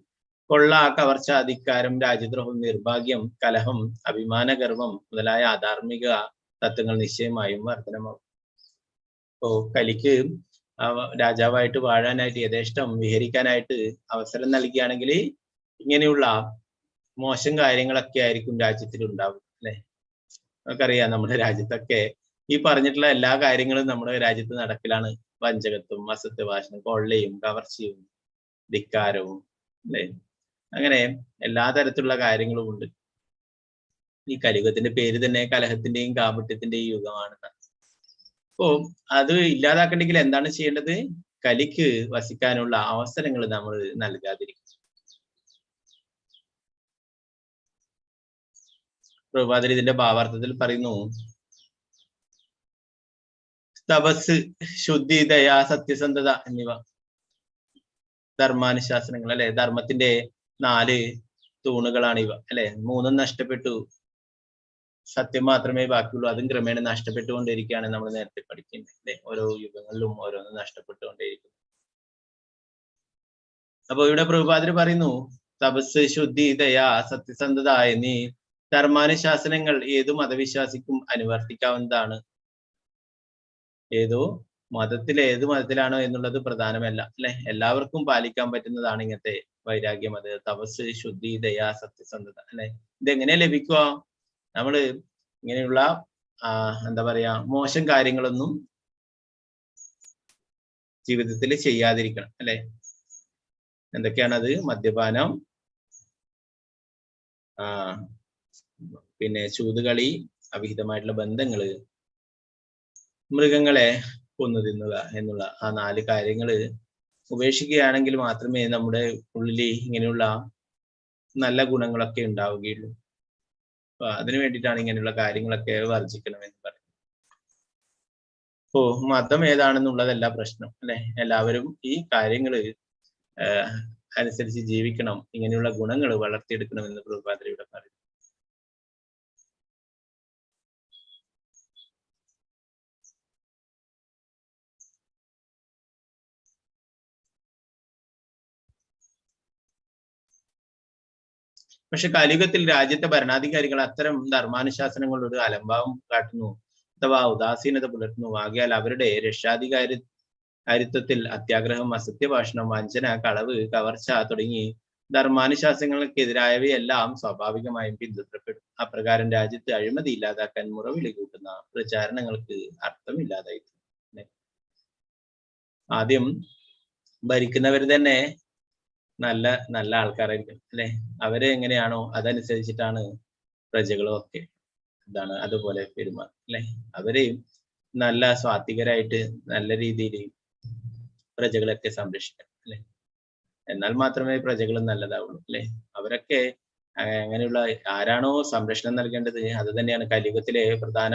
കൊള്ള, കവർച്ച, അധികാരം, രാജ്യദ്രോഹം, നിർഭാഗ്യം, കലഹം, അഭിമാനഗർവം മുതലായ അധാർമിക തത്വങ്ങൾ നിശ്ചയമായും വർധനമാകും. ഇപ്പോ കലിക്ക് രാജാവായിട്ട് വാഴാനായിട്ട് യഥേഷ്ടം വിഹരിക്കാനായിട്ട് അവസരം നൽകുകയാണെങ്കിൽ ഇങ്ങനെയുള്ള മോശം കാര്യങ്ങളൊക്കെ ആയിരിക്കും രാജ്യത്തിൽ ഉണ്ടാവും അല്ലെ. നമുക്കറിയാം നമ്മുടെ രാജ്യത്തൊക്കെ ഈ പറഞ്ഞിട്ടുള്ള എല്ലാ കാര്യങ്ങളും നമ്മുടെ രാജ്യത്ത് നടക്കലാണ്. വഞ്ചകത്വം, അസത്യഭാഷണം, കൊള്ളയും, കവർച്ചയും, ധിക്കാരവും അല്ലെ, അങ്ങനെ എല്ലാ തരത്തിലുള്ള കാര്യങ്ങളും ഉണ്ട്. ഈ കലിയുഗത്തിന്റെ പേര് തന്നെ കലഹത്തിന്റെയും കാപട്യത്തിന്റെയും യുഗമാണ്. അപ്പോ അത് ഇല്ലാതാക്കണമെങ്കിൽ എന്താണ് ചെയ്യേണ്ടത്? കലിക്ക് വസിക്കാനുള്ള അവസരങ്ങൾ നമ്മൾ നൽകാതിരിക്കും. പ്രഭാതർ ഇതിന്റെ ഭാവാർത്ഥത്തിൽ പറയുന്നു, തപസ്, ശുദ്ധി, ദയ, സത്യസന്ധത എന്നിവ ധർമാനുശാസനങ്ങൾ അല്ലെ. ധർമ്മത്തിന്റെ 4 തൂണുകളാണ് ഇവ അല്ലെ. 3 നഷ്ടപ്പെട്ടു, സത്യം മാത്രമേ ബാക്കിയുള്ളൂ. അതും ക്രമേണ നഷ്ടപ്പെട്ടുകൊണ്ടിരിക്കുകയാണ്. നമ്മൾ നേരത്തെ പഠിക്കുന്നത് അല്ലെ. ഓരോ യുഗങ്ങളിലും ഓരോന്നും നഷ്ടപ്പെട്ടുകൊണ്ടേയിരിക്കും. അപ്പൊ ഇവിടെ പ്രഭുപാദർ പറയുന്നു, തപസ്, ശുദ്ധി, ദയ, സത്യസന്ധത എന്നീ ധർമാനുശാസനങ്ങൾ ഏതു മതവിശ്വാസിക്കും അനുവർത്തിക്കാവുന്നതാണ്. ഏത് മതത്തിലാണോ എന്നുള്ളത് പ്രധാനമല്ല അല്ലെ. എല്ലാവർക്കും പാലിക്കാൻ പറ്റുന്നതാണ് ഇങ്ങനത്തെ വൈരാഗ്യം. അത് തപസ്, ശുദ്ധി, ദയ, സത്യസന്ധത അല്ലെ. ഇതെങ്ങനെ ലഭിക്കുക? നമ്മള് ഇങ്ങനെയുള്ള എന്താ പറയാ മോശം കാര്യങ്ങളൊന്നും ജീവിതത്തിൽ ചെയ്യാതിരിക്കണം അല്ലെ. എന്തൊക്കെയാണത്? മദ്യപാനം, പിന്നെ ചൂതുകളി, അവിഹിതമായിട്ടുള്ള ബന്ധങ്ങള്, മൃഗങ്ങളെ കൊന്നു തിന്നുക എന്നുള്ള 4 കാര്യങ്ങള് ഉപേക്ഷിക്കുകയാണെങ്കിൽ മാത്രമേ നമ്മുടെ ഉള്ളിൽ ഇങ്ങനെയുള്ള നല്ല ഗുണങ്ങളൊക്കെ ഉണ്ടാവുകയുള്ളൂ. അപ്പൊ അതിനു വേണ്ടിയിട്ടാണ് ഇങ്ങനെയുള്ള കാര്യങ്ങളൊക്കെ വർജിക്കണമെന്ന് പറയുന്നത്. അപ്പോ മതം ഏതാണെന്നുള്ളതല്ല പ്രശ്നം അല്ലെ. എല്ലാവരും ഈ കാര്യങ്ങള് അനുസരിച്ച് ജീവിക്കണം, ഇങ്ങനെയുള്ള ഗുണങ്ങൾ വളർത്തിയെടുക്കണമെന്ന് പ്രഭുപാദർ ഇവിടെ പറയുന്നു. പക്ഷെ കലിയുഗത്തിൽ രാജ്യത്തെ ഭരണാധികാരികൾ അത്തരം ധർമാനുശാസനങ്ങളോട് അലംഭാവം കാട്ടുന്നു അഥവാ ഉദാസീനത പുലർത്തുന്നു. ആകയാൽ അവരുടെ രക്ഷാധികാരിത്വത്തിൽ അത്യാഗ്രഹം, അസത്യഭാഷണം, വഞ്ചന, കളവ്, കവർച്ച തുടങ്ങി ധർമാനുശാസനങ്ങൾക്കെതിരായവയെല്ലാം സ്വാഭാവികമായും പിന്തുടരപ്പെടും. അപ്രകാരം രാജ്യത്ത് അഴിമതി ഇല്ലാതാക്കാൻ മുറവിളി കൂട്ടുന്ന പ്രചാരണങ്ങൾക്ക് അർത്ഥമില്ലാതായി. ആദ്യം ഭരിക്കുന്നവർ തന്നെ നല്ല ആൾക്കാരായിരിക്കും അല്ലെ. അവരെ എങ്ങനെയാണോ അതനുസരിച്ചിട്ടാണ് പ്രജകളും ഒക്കെ അതുപോലെ പെരുമാറും അല്ലെ. അവര് നല്ല സ്വാത്വികരായിട്ട് നല്ല രീതിയിൽ പ്രജകളൊക്കെ സംരക്ഷിക്കണം അല്ലെ. എന്നാൽ മാത്രമേ പ്രജകളും നല്ലതാവുള്ളൂ അല്ലെ. അവരൊക്കെ അങ്ങനെയുള്ള ആരാണോ സംരക്ഷണം നൽകേണ്ടത് അത് തന്നെയാണ്. കലിയുഗത്തിലെ പ്രധാന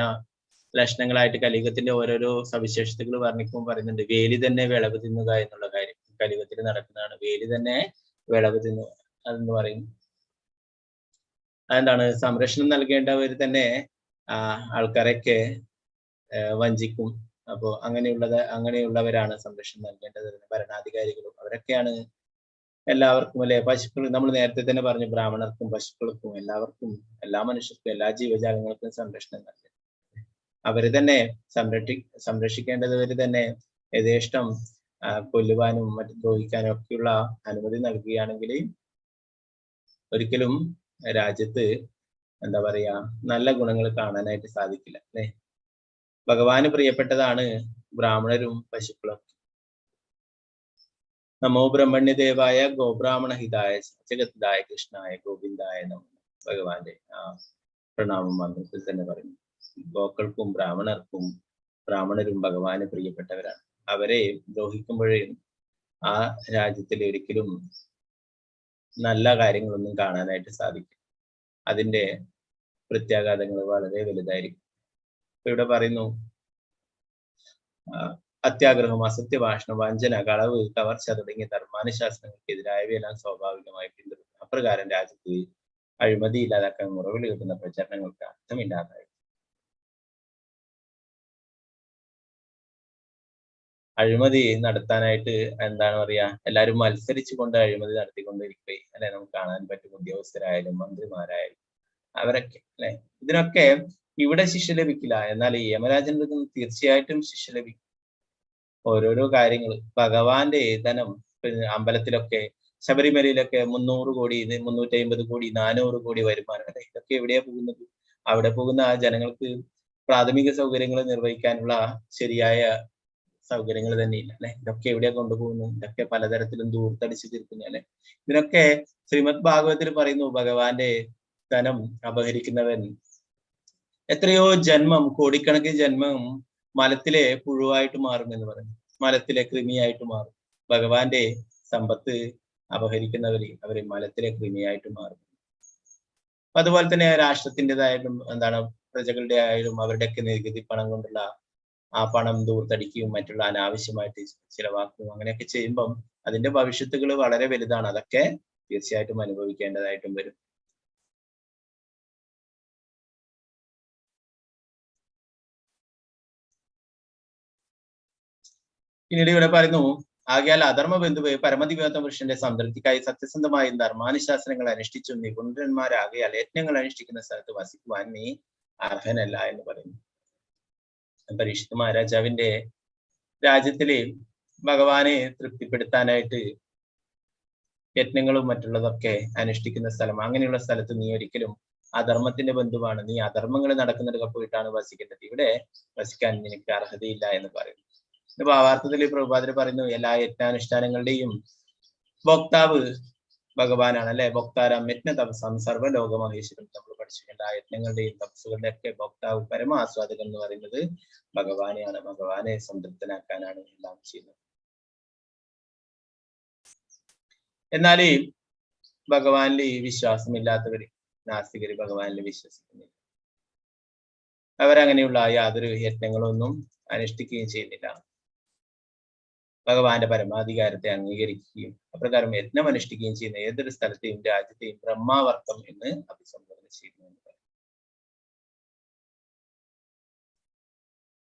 ലക്ഷണങ്ങളായിട്ട് കലിയുഗത്തിന്റെ ഓരോരോ സവിശേഷതകൾ വർണ്ണിക്കുമ്പോൾ പറയുന്നുണ്ട്, വേലി തന്നെ വിളവ് തിന്നുക എന്നുള്ള കാര്യം കലിയുഗത്തിൽ നടക്കുന്നതാണ്. വേലി തന്നെ വിളവ് തിന്നുക അതെന്ന് പറയുന്നു. അതെന്താണ്? സംരക്ഷണം നൽകേണ്ടവർ തന്നെ ആൾക്കാരൊക്കെ വഞ്ചിക്കും. അപ്പോ അങ്ങനെയുള്ളവരാണ് സംരക്ഷണം നൽകേണ്ടത്. ഭരണാധികാരികളും അവരൊക്കെയാണ് എല്ലാവർക്കും അല്ലെ. പശുക്കൾ നമ്മൾ നേരത്തെ തന്നെ പറഞ്ഞു, ബ്രാഹ്മണർക്കും പശുക്കൾക്കും എല്ലാവർക്കും, എല്ലാ മനുഷ്യർക്കും, എല്ലാ ജീവജാലങ്ങൾക്കും സംരക്ഷണം നൽകണം. അവര് തന്നെ സംരക്ഷിക്കേണ്ടവര് തന്നെ യഥേഷ്ടം കൊല്ലുവാനും മറ്റും ദ്രോഹിക്കാനും ഒക്കെയുള്ള അനുമതി നൽകുകയാണെങ്കിൽ ഒരിക്കലും രാജ്യത്ത് എന്താ പറയാ നല്ല ഗുണങ്ങൾ കാണാനായിട്ട് സാധിക്കില്ല അല്ലെ. ഭഗവാന് പ്രിയപ്പെട്ടതാണ് ബ്രാഹ്മണരും പശുക്കളും. നമോ ബ്രഹ്മണ്യദേവായ ഗോബ്രാഹ്മണ ഹിതായ ജഗദ്ദായ കൃഷ്ണായ ഗോവിന്ദായ നമോ. ഭഗവാന്റെ പ്രണാമം മന്ത്രത്തിൽ തന്നെ പറയുന്നു. ഗോക്കൾക്കും ബ്രാഹ്മണരും ഭഗവാന് പ്രിയപ്പെട്ടവരാണ്. അവരെ ദ്രോഹിക്കുമ്പോഴേ ആ രാജ്യത്തിൽ ഒരിക്കലും നല്ല കാര്യങ്ങളൊന്നും കാണാനായിട്ട് സാധിക്കും. അതിന്റെ പ്രത്യാഘാതങ്ങൾ വളരെ വലുതായിരിക്കും. ഇവിടെ പറയുന്നു, അത്യാഗ്രഹം, അസത്യഭാഷണം, വഞ്ചന, കളവ്, കവർച്ച തുടങ്ങിയ ധർമാനുശാസനങ്ങൾക്കെതിരായവയെല്ലാം സ്വാഭാവികമായി പിന്തുടരും. അപ്രകാരം രാജ്യത്ത് അഴിമതി ഇല്ലാതാക്കാൻ മുറവിൽ കിട്ടുന്ന പ്രചരണങ്ങൾക്ക് അർത്ഥമില്ലാതായി. അഴിമതി നടത്താനായിട്ട് എന്താണ് പറയാ, എല്ലാവരും മത്സരിച്ചുകൊണ്ട് അഴിമതി നടത്തിക്കൊണ്ടിരിക്കുകയും അല്ലെ നമുക്ക് കാണാൻ പറ്റും. ഉദ്യോഗസ്ഥരായാലും മന്ത്രിമാരായാലും അവരൊക്കെ അല്ലെ. ഇതിനൊക്കെ ഇവിടെ ശിക്ഷ ലഭിക്കില്ല, എന്നാൽ ഈ യമരാജന്റെ തീർച്ചയായിട്ടും ശിക്ഷ ലഭിക്കും. ഓരോരോ കാര്യങ്ങൾ ഭഗവാന്റെ ധനം അമ്പലത്തിലൊക്കെ ശബരിമലയിലൊക്കെ 300 കോടി 350 കോടി 400 കോടി വരുമാനം അല്ലെ. ഇതൊക്കെ എവിടെയാ പോകുന്നത്? അവിടെ പോകുന്ന ആ ജനങ്ങൾക്ക് പ്രാഥമിക സൗകര്യങ്ങൾ നിർവഹിക്കാനുള്ള ശരിയായ സൗകര്യങ്ങൾ തന്നെയില്ല അല്ലെ. ഇതൊക്കെ എവിടെയാ കൊണ്ടുപോകുന്നു? ഇതൊക്കെ പലതരത്തിലും ദൂർത്തടിച്ചു തീർക്കുന്നു അല്ലെ. ഇതിനൊക്കെ ശ്രീമദ് ഭാഗവതത്തിൽ പറയുന്നു, ഭഗവാന്റെ ധനം അപഹരിക്കുന്നവൻ എത്രയോ ജന്മം, കോടിക്കണക്കിന് ജന്മം മലത്തിലെ പുഴുവായിട്ട് മാറും എന്ന് പറയുന്നു. മലത്തിലെ കൃമിയായിട്ട് മാറും. ഭഗവാന്റെ സമ്പത്ത് അവര് മലത്തിലെ കൃമിയായിട്ട് മാറും. അതുപോലെ തന്നെ രാഷ്ട്രത്തിൻ്റെതായാലും എന്താണ് പ്രജകളുടെ ആയാലും അവരുടെയൊക്കെ നികുതി പണം കൊണ്ടുള്ള ആ പണം ദൂർത്തടിക്കുകയും മറ്റുള്ള അനാവശ്യമായിട്ട് ചിലവാക്കുകയും അങ്ങനെയൊക്കെ ചെയ്യുമ്പം അതിന്റെ ഭവിഷ്യത്തുകൾ വളരെ വലുതാണ്. അതൊക്കെ തീർച്ചയായിട്ടും അനുഭവിക്കേണ്ടതായിട്ടും വരും. പിന്നീട് ഇവിടെ പറയുന്നു, ആകയാൽ അധർമ്മ ബന്ധുവെ പരമദിവ്യാത്മ പുരുഷന്റെ സംതൃപ്തിക്കായി സത്യസന്ധമായും ധർമാനുശാസനങ്ങൾ അനുഷ്ഠിച്ചും നിപുണന്മാരാകയാൽ യജ്ഞങ്ങൾ അനുഷ്ഠിക്കുന്ന സ്ഥലത്ത് വസിക്കുവാൻ നീ അർഹനല്ല എന്ന് പറയുന്നു. പരീക്ഷിത് മഹാരാജാവിന്റെ രാജ്യത്തില് ഭഗവാനെ തൃപ്തിപ്പെടുത്താനായിട്ട് യജ്ഞങ്ങളും മറ്റുള്ളതൊക്കെ അനുഷ്ഠിക്കുന്ന സ്ഥലം, അങ്ങനെയുള്ള സ്ഥലത്ത് നീ ഒരിക്കലും അധർമ്മത്തിന്റെ ബന്ധുവാണ്, നീ അധർമ്മങ്ങൾ നടക്കുന്നിടത്ത് പോയിട്ടാണ് വസിക്കേണ്ടത്, ഇവിടെ വസിക്കാൻ നിനക്ക് അർഹതയില്ല എന്ന് പറയുന്നു. ഭാവാർത്ഥത്തിൽ പ്രഭുപാദർ പറയുന്നു, എല്ലാ യജ്ഞാനുഷ്ഠാനങ്ങളുടെയും ഭോക്താവ് ഭഗവാനാണ് അല്ലെ. ഭോക്താരം യജ്ഞ തപസം സർവ്വലോക മഹേശ്വരം. നമ്മൾ പഠിച്ചു എല്ലാ യജ്ഞങ്ങളുടെയും തപസ്സുകളുടെ ഒക്കെ ഭോക്താവ് പരമാസ്വാദകൻ എന്ന് പറയുന്നത് ഭഗവാനെയാണ്. ഭഗവാനെ സംതൃപ്തനാക്കാനാണ് എല്ലാം ചെയ്യുന്നത്. എന്നാൽ ഭഗവാനിൽ വിശ്വാസമില്ലാത്തവര്, നാസ്തികര് ഭഗവാനിൽ വിശ്വസിക്കുന്നില്ല. അവരങ്ങനെയുള്ള യാതൊരു യജ്ഞങ്ങളൊന്നും അനുഷ്ഠിക്കുകയും ചെയ്യുന്നില്ല. ഭഗവാന്റെ പരമാധികാരത്തെ അംഗീകരിക്കുകയും അപ്രകാരം യജ്ഞം അനുഷ്ഠിക്കുകയും ചെയ്യുന്ന ഏതൊരു സ്ഥലത്തെയും രാജ്യത്തെയും ബ്രഹ്മാവർത്തം എന്ന് അഭിസംബോധന ചെയ്യുന്നു.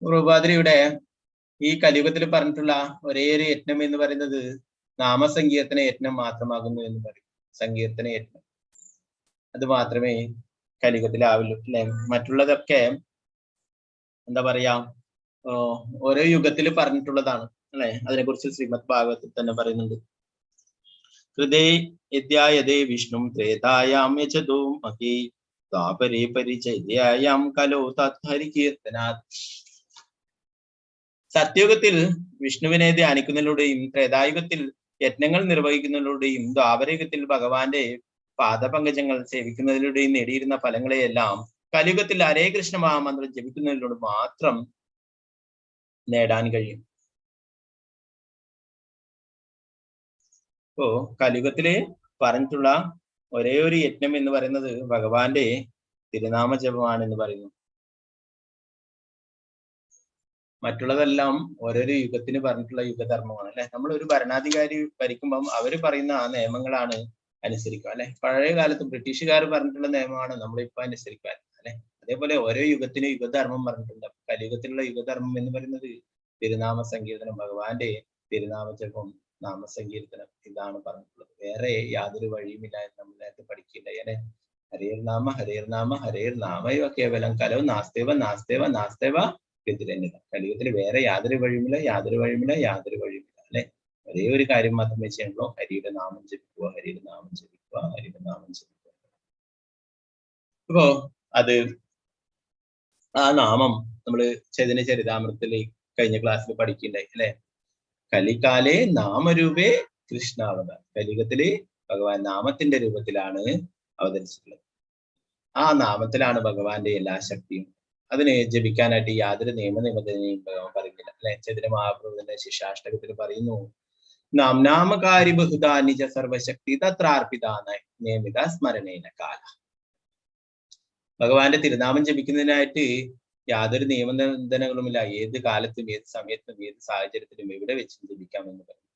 പ്രഭുപാദരിയുടെ ഈ കലിയുഗത്തിൽ പറഞ്ഞിട്ടുള്ള ഒരേ ഒരു യജ്ഞം എന്ന് പറയുന്നത് നാമസങ്കീർത്തന യജ്ഞം മാത്രമാകുന്നു എന്ന് പറയും. സങ്കീർത്തന യജ്ഞം അത് മാത്രമേ കലിയുഗത്തിലാവുള്ളൂ അല്ലെ. മറ്റുള്ളതൊക്കെ എന്താ പറയാ, ഓരോ യുഗത്തിൽ പറഞ്ഞിട്ടുള്ളതാണ് അല്ലെ. അതിനെക്കുറിച്ച് ശ്രീമദ് ഭാഗവതത്തിൽ തന്നെ പറയുന്നുണ്ട്. ഹൃദേ യദ്യായതേ വിഷ്ണു ത്രേതായാം യജതോ മഹി ദ്വാപരേ പരിചര്യായാം കലോ തത്ഹരികീർത്തനാത്. സത്യയുഗത്തിൽ വിഷ്ണുവിനെ ധ്യാനിക്കുന്നതിലൂടെയും ത്രേതായുഗത്തിൽ യജ്ഞങ്ങൾ നിർവഹിക്കുന്നതിലൂടെയും ദ്വാപരയുഗത്തിൽ ഭഗവാന്റെ പാദപങ്കജങ്ങൾ സേവിക്കുന്നതിലൂടെയും നേടിയിരുന്ന ഫലങ്ങളെയെല്ലാം കലിയുഗത്തിൽ ഹരേ കൃഷ്ണ മഹാമന്ത്രം ജപിക്കുന്നതിലൂടെ മാത്രം നേടാൻ കഴിയും. ഇപ്പോ കലിയുഗത്തില് പറഞ്ഞിട്ടുള്ള ഒരേ ഒരു യജ്ഞം എന്ന് പറയുന്നത് ഭഗവാന്റെ തിരുനാമ ജപമാണെന്ന് പറയുന്നു. മറ്റുള്ളതെല്ലാം ഓരോരോ യുഗത്തിന് പറഞ്ഞിട്ടുള്ള യുഗധർമ്മമാണ് അല്ലെ. നമ്മൾ ഒരു ഭരണാധികാരി ഭരിക്കുമ്പം അവര് പറയുന്ന ആ നിയമങ്ങളാണ് അനുസരിക്കുക അല്ലെ. പഴയ കാലത്ത് ബ്രിട്ടീഷുകാർ പറഞ്ഞിട്ടുള്ള നിയമമാണ് നമ്മളിപ്പോ അനുസരിക്കാൻ അല്ലെ. അതേപോലെ ഓരോ യുഗത്തിനും യുഗധർമ്മം പറഞ്ഞിട്ടുണ്ട്. കലിയുഗത്തിലുള്ള യുഗധർമ്മം എന്ന് പറയുന്നത് തിരുനാമ സങ്കീർത്തനം, ഭഗവാന്റെ തിരുനാമ ജപം, നാമസങ്കീർത്തനം, ഇതാണ് പറഞ്ഞിട്ടുള്ളത്. വേറെ യാതൊരു വഴിയുമില്ല എന്ന് നമ്മൾ നേരത്തെ പഠിക്കില്ല അല്ലെ. ഹരേർ നാമ ഹരേർ നാമ ഹരേർ നാമൈവ കേവലം കലോ നാസ്തേവ നാസ്തേവ നാസ്തേവ ഗതിരന്യത. കലിയുഗത്തിൽ വേറെ യാതൊരു വഴിയുമില്ല, യാതൊരു വഴിയുമില്ല, യാതൊരു വഴിയുമില്ല അല്ലെ. ഒരേ ഒരു കാര്യം മാത്രമേ ചെയ്യുള്ളൂ, ഹരിയുടെ നാമം ജപിക്കുക, ഹരിയുടെ നാമം ജപിക്കുക, ഹരിയുടെ നാമം ജപിക്കുക. അപ്പോ അത് ആ നാമം നമ്മള് ചൈതന്യ ചരിതാമൃതത്തില് കഴിഞ്ഞ ക്ലാസ്സിൽ പഠിക്കണ്ടായി അല്ലെ. കലികാലേ നാമരൂപേ കൃഷ്ണാവതാർ. കലിയുഗത്തില് ഭഗവാൻ നാമത്തിന്റെ രൂപത്തിലാണ് അവതരിച്ചിട്ടുള്ളത്. ആ നാമത്തിലാണ് ഭഗവാന്റെ എല്ലാ ശക്തിയും. അതിനെ ജപിക്കാനായിട്ട് യാതൊരു നിയമനിബന്ധനയും ഭഗവാൻ പറയുന്നില്ല അല്ലെ. ചൈതന്യ മഹാപ്രഭുവിന്റെ ശിക്ഷാഷ്ടകത്തിൽ പറയുന്നു, നാംനാമകാരി ബഹുദാ നിജ സർവശക്തി തത്രാർപ്പിത നിയമിത സ്മരണേന കാല. ഭഗവാന്റെ തിരുനാമം ജപിക്കുന്നതിനായിട്ട് യാതൊരു നിയമനിബന്ധനകളുമില്ല. ഏത് കാലത്തും ഏത് സമയത്തും ഏത് സാഹചര്യത്തിലും എവിടെ വെച്ചും ജപിക്കാമെന്ന് പറയും.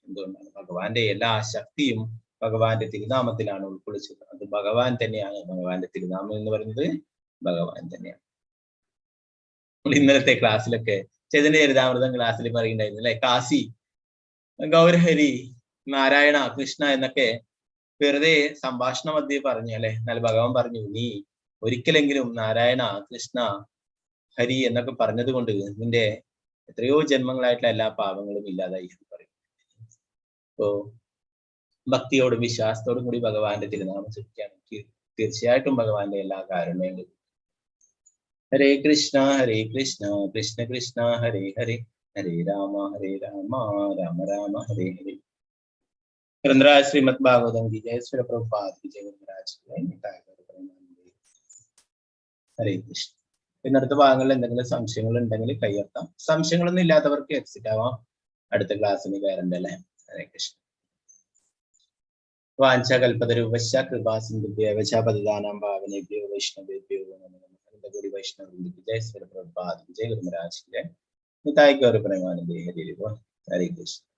എന്തുകൊണ്ടാണ്? ഭഗവാന്റെ എല്ലാ ശക്തിയും ഭഗവാന്റെ തിരുനാമത്തിലാണ് ഉൾക്കൊള്ളിച്ചത്. അത് ഭഗവാൻ തന്നെയാണ്. ഭഗവാന്റെ തിരുനാമം എന്ന് പറയുന്നത് ഭഗവാൻ തന്നെയാണ്. ഇന്നലത്തെ ക്ലാസ്സിലൊക്കെ ചൈതന്യ ചരിതാമൃതം ക്ലാസ്സിൽ പറയുന്നുണ്ടായിരുന്നു അല്ലെ, കാശി, ഗൗരഹരി, നാരായണ, കൃഷ്ണ എന്നൊക്കെ വെറുതെ സംഭാഷണ മധ്യേ പറഞ്ഞു അല്ലെ. എന്നാൽ ഭഗവാൻ പറഞ്ഞു, നീ ഒരിക്കലെങ്കിലും നാരായണ, കൃഷ്ണ, ഹരി എന്നൊക്കെ പറഞ്ഞത് കൊണ്ട് നിന്റെ എത്രയോ ജന്മങ്ങളായിട്ടുള്ള എല്ലാ പാപങ്ങളും ഇല്ലാതായി എന്ന് പറയും. അപ്പോ ഭക്തിയോടും വിശ്വാസത്തോടും കൂടി ഭഗവാന്റെ തിരുനാമം ജപിക്കുകയാണെങ്കിൽ തീർച്ചയായിട്ടും ഭഗവാന്റെ എല്ലാ കാരുണ്യങ്ങളും. ഹരേ കൃഷ്ണ കൃഷ്ണ കൃഷ്ണ ഹരേ ഹരേ, ഹരേ രാമ രാമ രാമ ഹരേ ഹരേ. ഗ്രന്ഥരാജ് ശ്രീമദ് ഭാഗവതം की जय, श्री प्रभुपाद की जय, ഗ്രന്ഥരാജ് ഹരേ കൃഷ്ണ. പിന്നെ അടുത്ത ഭാഗങ്ങളിൽ എന്തെങ്കിലും സംശയങ്ങൾ ഉണ്ടെങ്കിൽ കയ്യെത്താം. സംശയങ്ങളൊന്നും ഇല്ലാത്തവർക്ക് എക്സിറ്റ് ആവാം. അടുത്ത ക്ലാസ്സിന് കയറണ്ടല്ലേ. ഹരേ കൃഷ്ണ. വാഞ്ചകൽപതരൂപശ്ച കൃപാസിന്ധുഭ്യഃ ച പതിതാനാം പാവനേഭ്യോ വൈഷ്ണവേഭ്യോ നമോ നമഃ. ഗൗരി വൈഷ്ണവ വൃന്ദ ജയ, ശ്രീ പ്രഭുപാദ് ജയ, ഗ്രന്ഥരാജ് ജയ. നിതായ് ഗൗര പ്രേമാനന്ദേ ഹരി. ഹരേ കൃഷ്ണ.